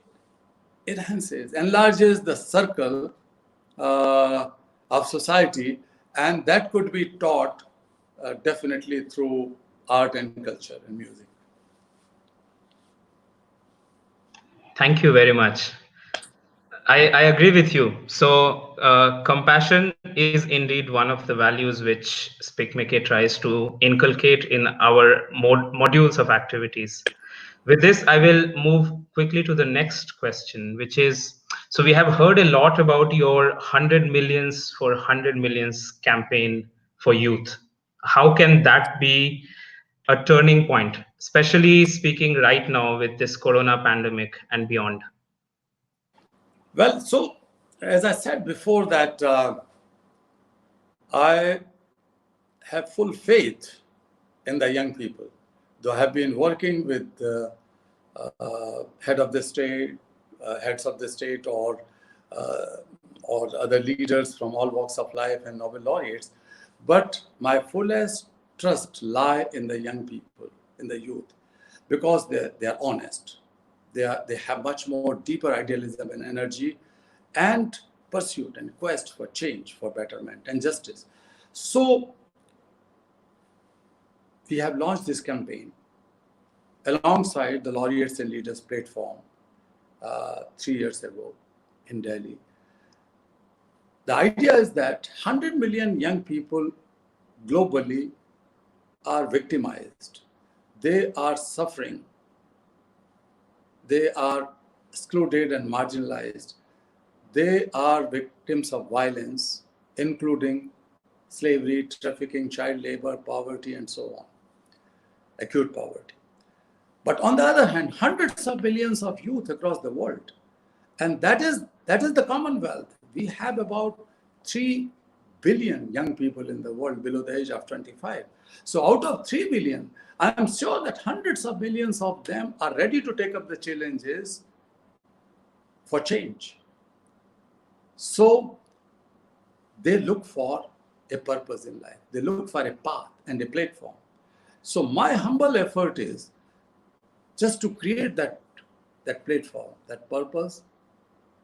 enlarges the circle of society, and that could be taught definitely through art and culture and music. Thank you very much. I agree with you. So, compassion is indeed one of the values which SPIC MACAY tries to inculcate in our modules of activities. With this, I will move quickly to the next question, which is, so we have heard a lot about your 100 millions for 100 millions campaign for youth. How can that be a turning point, especially speaking right now with this corona pandemic and beyond? Well, so as I said before that I have full faith in the young people. Though I have been working with heads of the state, or other leaders from all walks of life and Nobel laureates, but my fullest trust lie in the young people, in the youth, because they are honest. They have much more deeper idealism and energy, and pursuit and quest for change, for betterment and justice. So we have launched this campaign alongside the Laureates and Leaders platform 3 years ago in Delhi. The idea is that 100 million young people globally are victimized. They are suffering. They are excluded and marginalized. They are victims of violence, including slavery, trafficking, child labor, poverty, and so on, acute poverty. But on the other hand, hundreds of millions of youth across the world, and that is the Commonwealth. We have about 3 billion young people in the world below the age of 25. So out of 3 billion, I am sure that hundreds of millions of them are ready to take up the challenges for change. So they look for a purpose in life. They look for a path and a platform. So my humble effort is just to create that platform, that purpose,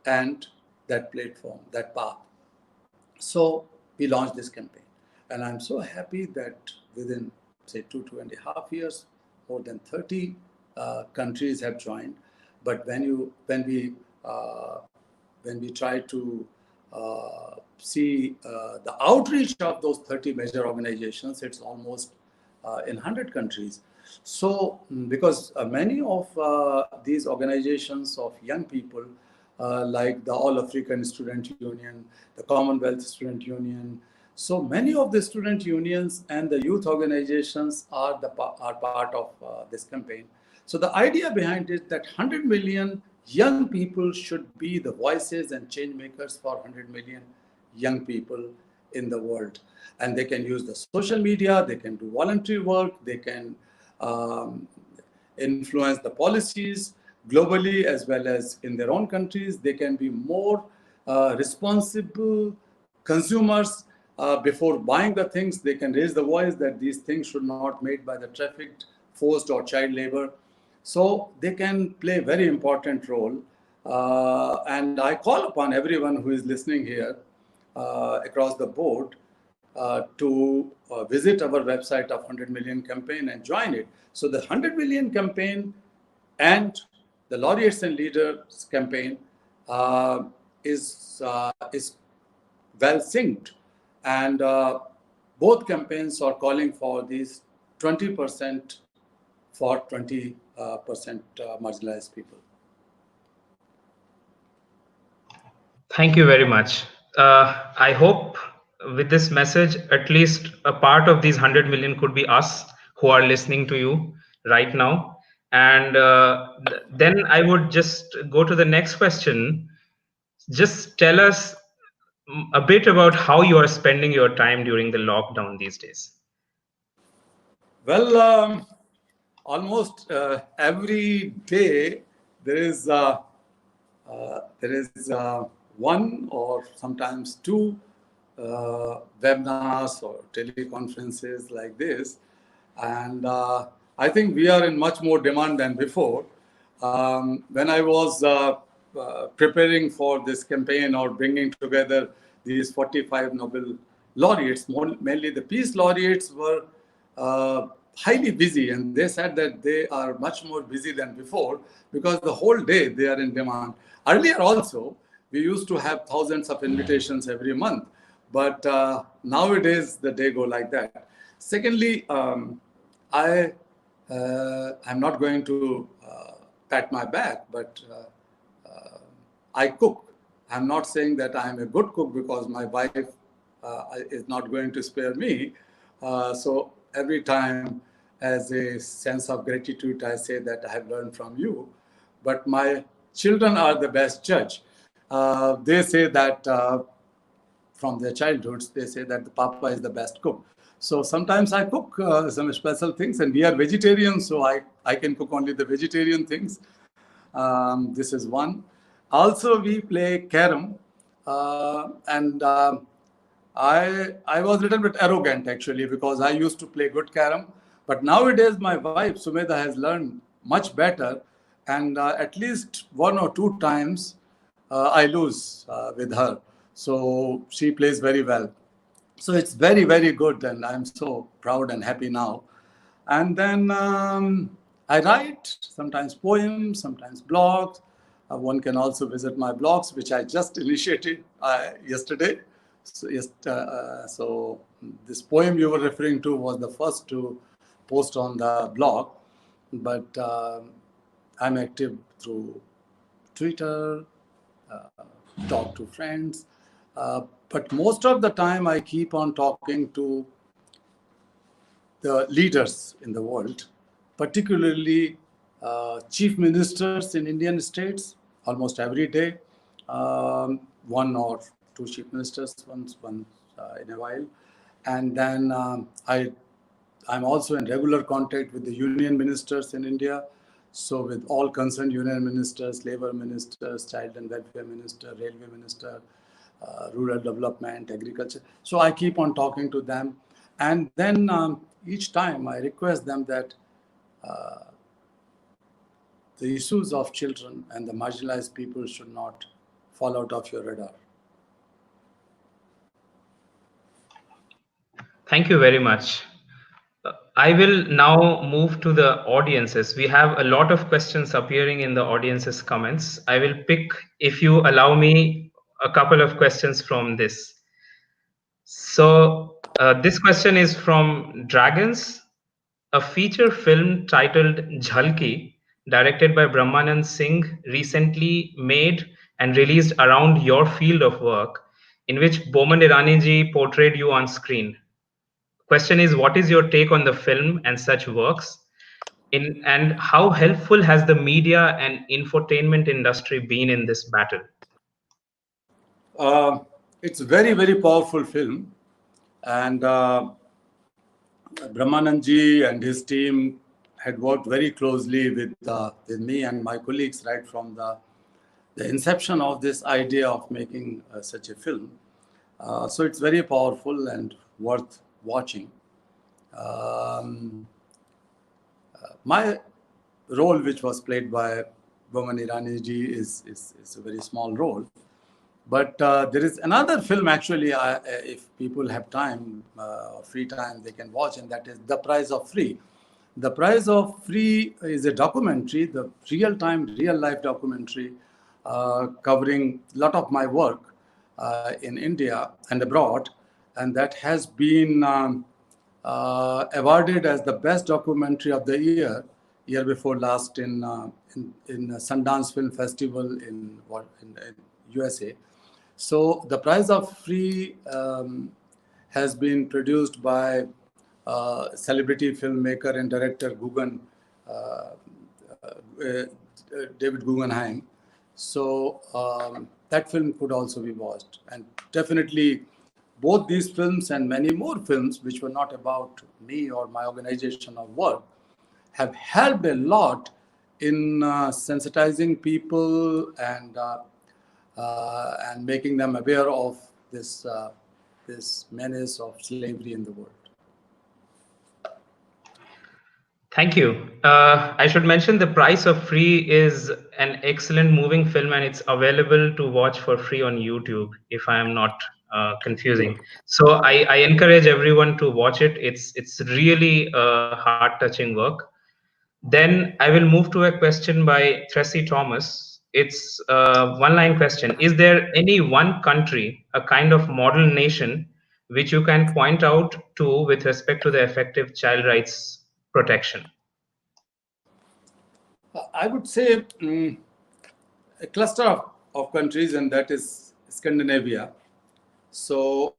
and that platform, that path. So we launched this campaign, and I'm so happy that within, say, 2.5 years, more than 30 countries have joined. But when we try to see the outreach of those 30 major organizations, it's almost in 100 countries. So because many of these organizations of young people, like the All African Student Union, the Commonwealth Student Union, so many of the student unions and the youth organizations are part of this campaign. So the idea behind it that 100 million young people should be the voices and change makers for 100 million young people in the world. And they can use the social media, they can do voluntary work, they can influence the policies globally as well as in their own countries. They can be more responsible consumers. Before buying the things, they can raise the voice that these things should not be made by the trafficked, forced or child labor. So they can play a very important role. And I call upon everyone who is listening here across the board to visit our website of 100 Million Campaign and join it. So the 100 Million Campaign and the Laureates and Leaders Campaign is well synced. And both campaigns are calling for these 20% for 20% marginalized people. Thank you very much. I hope with this message, at least a part of these 100 million could be us who are listening to you right now. And then I would just go to the next question. Just tell us a bit about how you are spending your time during the lockdown these days. Well, almost every day there is one or sometimes two webinars or teleconferences like this, and I think we are in much more demand than before. When I was preparing for this campaign or bringing together these 45 Nobel laureates, mainly the peace laureates were highly busy, and they said that they are much more busy than before because the whole day they are in demand. Earlier also, we used to have thousands of invitations every month, but nowadays the day go like that. Secondly, I'm not going to pat my back, but I cook. I'm not saying that I'm a good cook because my wife is not going to spare me. So every time, as a sense of gratitude, I say that I have learned from you. But my children are the best judge. They say that from their childhoods, they say that the Papa is the best cook. So sometimes I cook some special things, and we are vegetarians, so I can cook only the vegetarian things. This is one. Also, we play carom, and I was a little bit arrogant actually because I used to play good carom, but nowadays my wife Sumedha has learned much better, and at least 1 or 2 times I lose with her. So she plays very well. So it's very, very good, and I'm so proud and happy now. And then I write sometimes poems, sometimes blogs. One can also visit my blogs, which I just initiated yesterday. So, so this poem you were referring to was the first to post on the blog, but I'm active through Twitter, talk to friends. But most of the time, I keep on talking to the leaders in the world, particularly chief ministers in Indian states, almost every day. 1 or 2 chief ministers, once in a while. And then I'm also in regular contact with the union ministers in India. So with all concerned union ministers, labor ministers, child and welfare minister, railway minister, rural development, agriculture. So I keep on talking to them. And then each time I request them that the issues of children and the marginalized people should not fall out of your radar. Thank you very much. I will now move to the audiences. We have a lot of questions appearing in the audience's comments. I will pick, if you allow me, a couple of questions from this. So this question is from Dragons. A feature film titled Jhalki, directed by Brahmanand Singh, recently made and released around your field of work, in which Boman Irani ji portrayed you on screen. Question is, what is your take on the film and such works? And how helpful has the media and infotainment industry been in this battle? It's a very, very powerful film. And Brahmanandji and his team had worked very closely with me and my colleagues right from the inception of this idea of making such a film. So it's very powerful and worth watching. My role, which was played by Boman Irani ji, is a very small role. But there is another film, actually, if people have time, free time, they can watch, and that is The Price of Free. The Price of Free is a documentary, the real-time, real-life documentary covering a lot of my work in India and abroad, and that has been awarded as the best documentary of the year before last in Sundance Film Festival in USA. So The Price of Free has been produced by celebrity filmmaker and director David Guggenheim. So that film could also be watched. And definitely both these films and many more films, which were not about me or my organization or work, have helped a lot in sensitizing people and making them aware of this menace of slavery in the world. Thank you. I should mention the price of Free is an excellent moving film, and it's available to watch for free on YouTube, if I am not confusing. So I encourage everyone to watch it. It's really a heart-touching work. Then I will move to a question by Tracy Thomas. It's a one-line question. Is there any one country, a kind of model nation, which you can point out to with respect to the effective child rights protection? I would say a cluster of countries, and that is Scandinavia. So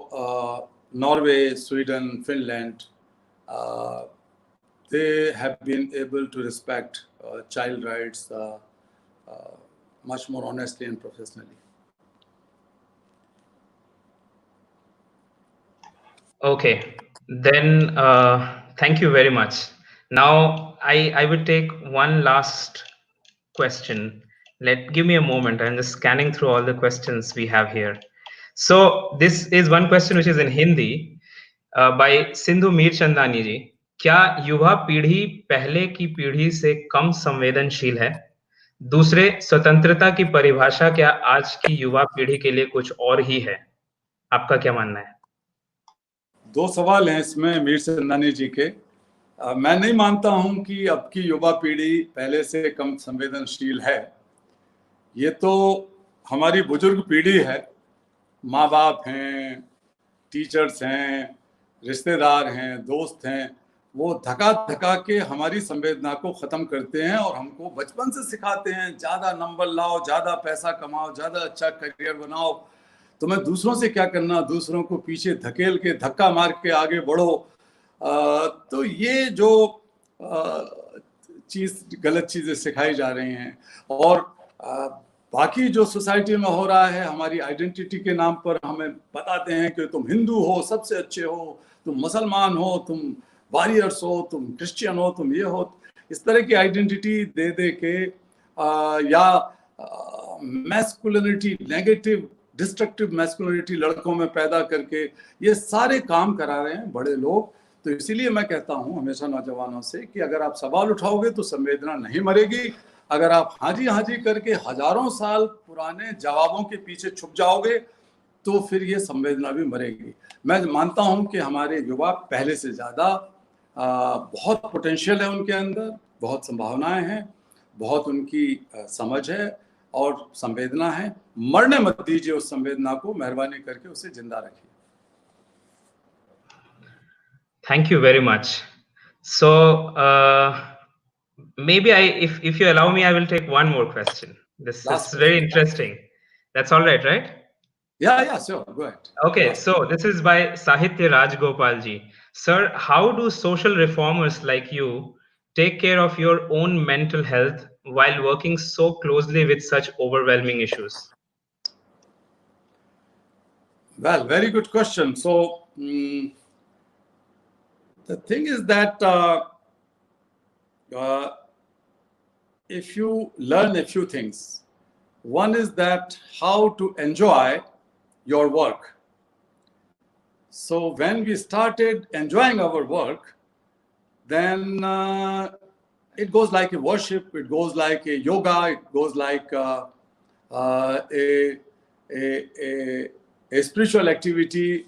Norway, Sweden, Finland, they have been able to respect child rights much more honestly and professionally. Okay, then thank you very much. Now I would take one last question. Give me a moment. I'm just scanning through all the questions we have here. So this is one question which is in Hindi by Sindhu Mirchandani ji. क्या युवा पीढ़ी पहले की पीढ़ी से कम संवेदनशील है? दूसरे, स्वतंत्रता की परिभाषा क्या आज की युवा पीढ़ी के लिए कुछ और ही है? आपका क्या मानना है? दो सवाल हैं इसमें मीर चंदानी जी के। मैं नहीं मानता हूं कि अब की युवा पीढ़ी पहले से कम संवेदनशील है। ये तो हमारी बुजुर्ग पीढ़ी है, माँ बाप हैं, टीचर्स हैं, रिश्तेदार हैं, दोस्त हैं, वो धका धका के हमारी संवेदना को खत्म करते हैं और हमको बचपन से सिखाते हैं ज्यादा नंबर लाओ, ज्यादा पैसा कमाओ, ज्यादा अच्छा करियर बनाओ, तुम्हें दूसरों से क्या करना, दूसरों को पीछे धकेल के धक्का मार के आगे बढ़ो। तो ये जो गलत चीजें सिखाई जा रही हैं और बाकी जो सोसाइटी में हो रहा है, हमारी आइडेंटिटी के नाम पर हमें बताते हैं कि तुम हिंदू हो, सबसे अच्छे हो, तुम मुसलमान हो, तुम वॉरियर्स हो, तुम क्रिश्चियन हो, तुम ये हो। इस तरह की आइडेंटिटी दे दे के या मैस्कुलिनिटी, नेगेटिव डिस्ट्रक्टिव मैस्कुलिनिटी लड़कों में पैदा करके ये सारे काम करा रहे हैं बड़े लोग। तो इसीलिए मैं कहता हूं हमेशा नौजवानों से कि अगर आप सवाल उठाओगे तो संवेदना नहीं मरेगी। अगर आप हाजी हाजी करके हजारों साल पुराने जवाबों के पीछे छुप जाओगे तो फिर ये संवेदना भी मरेगी। मैं मानता हूं कि हमारे युवा पहले से ज़्यादा बहुत पोटेंशियल है उनके अंदर, बहुत संभावनाएं हैं, बहुत उनकी समझ है और संवेदना है। मरने मत दीजिए उस संवेदना को, मेहरबानी करके उसे जिंदा रखिए। Thank you very much. So maybe if you allow me, I will take one more question. This is very interesting. That's all right, right? Yeah, sure. Go ahead. Okay, so this is by Sahitya Rajgopal ji. Sir, how do social reformers like you take care of your own mental health while working so closely with such overwhelming issues? Well, very good question. So the thing is that if you learn a few things, one is that how to enjoy your work. So when we started enjoying our work, then it goes like a worship, it goes like a yoga, it goes like a spiritual activity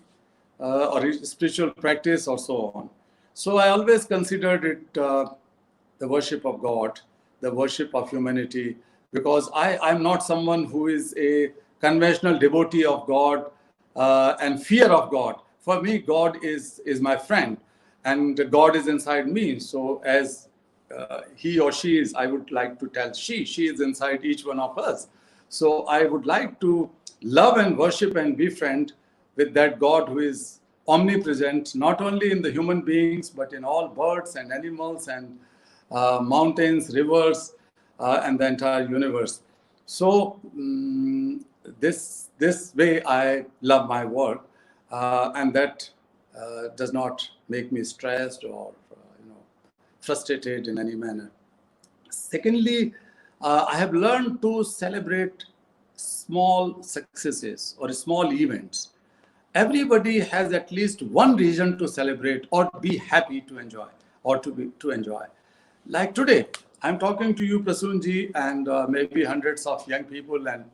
or a spiritual practice or so on. So I always considered it the worship of God, the worship of humanity, because I'm not someone who is a conventional devotee of God and fear of God. For me, God is my friend and God is inside me. So as he or she is, I would like to tell she is inside each one of us. So I would like to love and worship and befriend with that God who is omnipresent, not only in the human beings, but in all birds and animals and mountains, rivers, and the entire universe. So this way I love my work, and that does not make me stressed or frustrated in any manner. Secondly, I have learned to celebrate small successes or small events. Everybody has at least one reason to celebrate or be happy to enjoy or to enjoy. Like today, I'm talking to you, Prasoonji, and maybe hundreds of young people, and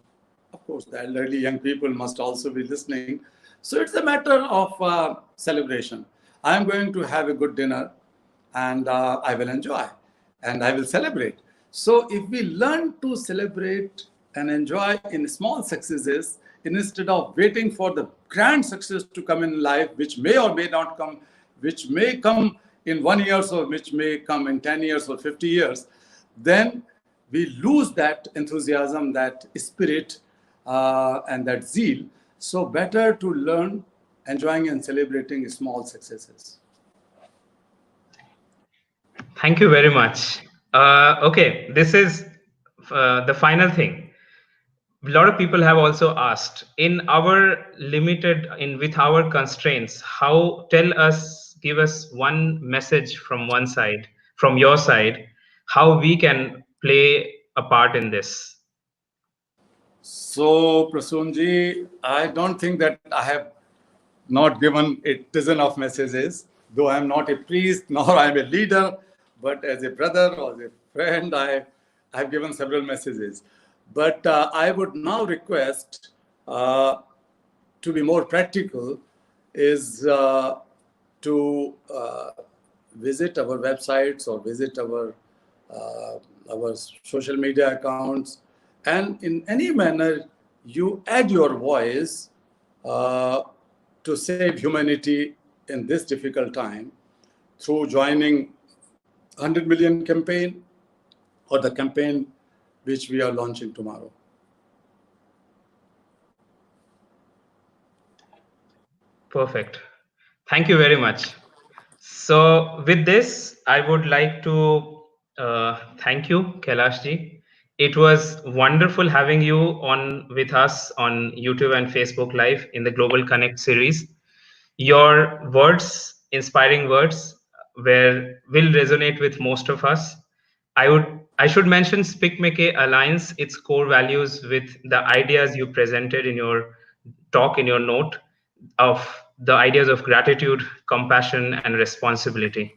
of course, the elderly young people must also be listening. So it's a matter of celebration. I'm going to have a good dinner, and I will enjoy, and I will celebrate. So if we learn to celebrate and enjoy in small successes, instead of waiting for the grand success to come in life, which may or may not come, which may come in 1 year or which may come in 10 years or 50 years, then we lose that enthusiasm, that spirit, and that zeal. So better to learn enjoying and celebrating small successes. Thank you very much. Okay, this is the final thing. A lot of people have also asked, in our limited, in with our constraints, how give us one message from one side, from your side, how we can play a part in this. So, Prasoonji, I don't think that I have not given a dozen of messages, though I'm not a priest nor I'm a leader, but as a brother or as a friend, I've given several messages. But I would now request to be more practical is to visit our websites or visit our social media accounts, and in any manner you add your voice to save humanity in this difficult time through joining 100 million campaign or the campaign which we are launching tomorrow. Perfect. Thank you very much. So with this, I would like to thank you, Kailash ji. It was wonderful having you on with us on YouTube and Facebook Live in the Global Connect series. Your words, inspiring words, will resonate with most of us. I should mention SPIC MACAY aligns its core values with the ideas you presented in your talk, in your note, of the ideas of gratitude, compassion, and responsibility.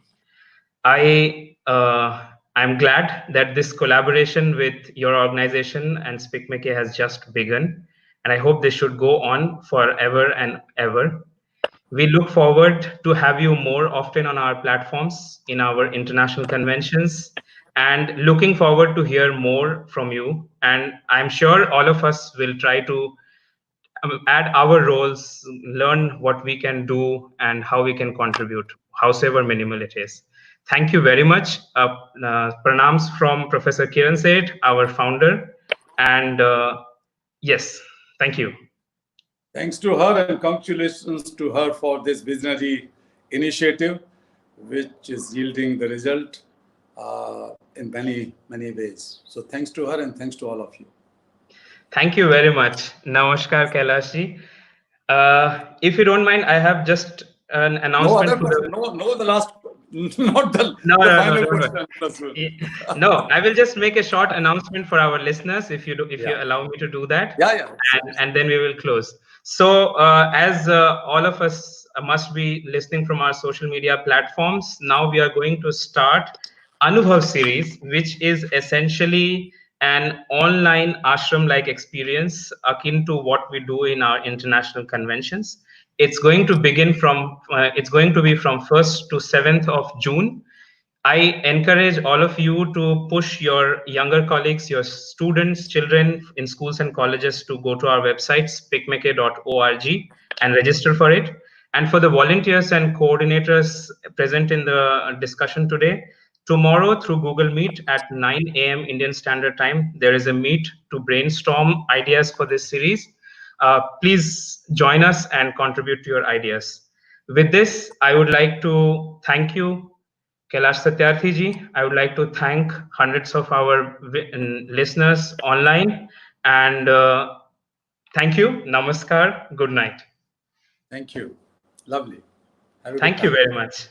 I'm glad that this collaboration with your organization and SPIC MACAY has just begun, and I hope this should go on forever and ever. We look forward to have you more often on our platforms in our international conventions, and looking forward to hear more from you. And I'm sure all of us will try to add our roles, learn what we can do and how we can contribute, however minimal it is. Thank you very much. Pranams from Professor Kiran Seth, our founder. And yes, thank you. Thanks to her and congratulations to her for this visionary initiative, which is yielding the result in many, many ways. So thanks to her and thanks to all of you. Thank you very much. Namaskar, Kailash ji. If you don't mind, I have just an announcement. No, the last, not the final question. No, I will just make a short announcement for our listeners, if you allow me to do that. Yeah. And then we will close. So, as all of us must be listening from our social media platforms, now we are going to start Anubhav series, which is essentially an online ashram-like experience akin to what we do in our international conventions. It's going to begin from, it's going to be from 1st to 7th of June. I encourage all of you to push your younger colleagues, your students, children in schools and colleges to go to our website, spicmacay.org, and register for it. And for the volunteers and coordinators present in the discussion today, tomorrow through Google Meet at 9 a.m. Indian Standard Time, there is a meet to brainstorm ideas for this series. Please join us and contribute to your ideas. With this, I would like to thank you, Kailash Satyarthi ji. I would like to thank hundreds of our listeners online, and thank you. Namaskar. Good night. Thank you. Lovely. Thank you very much.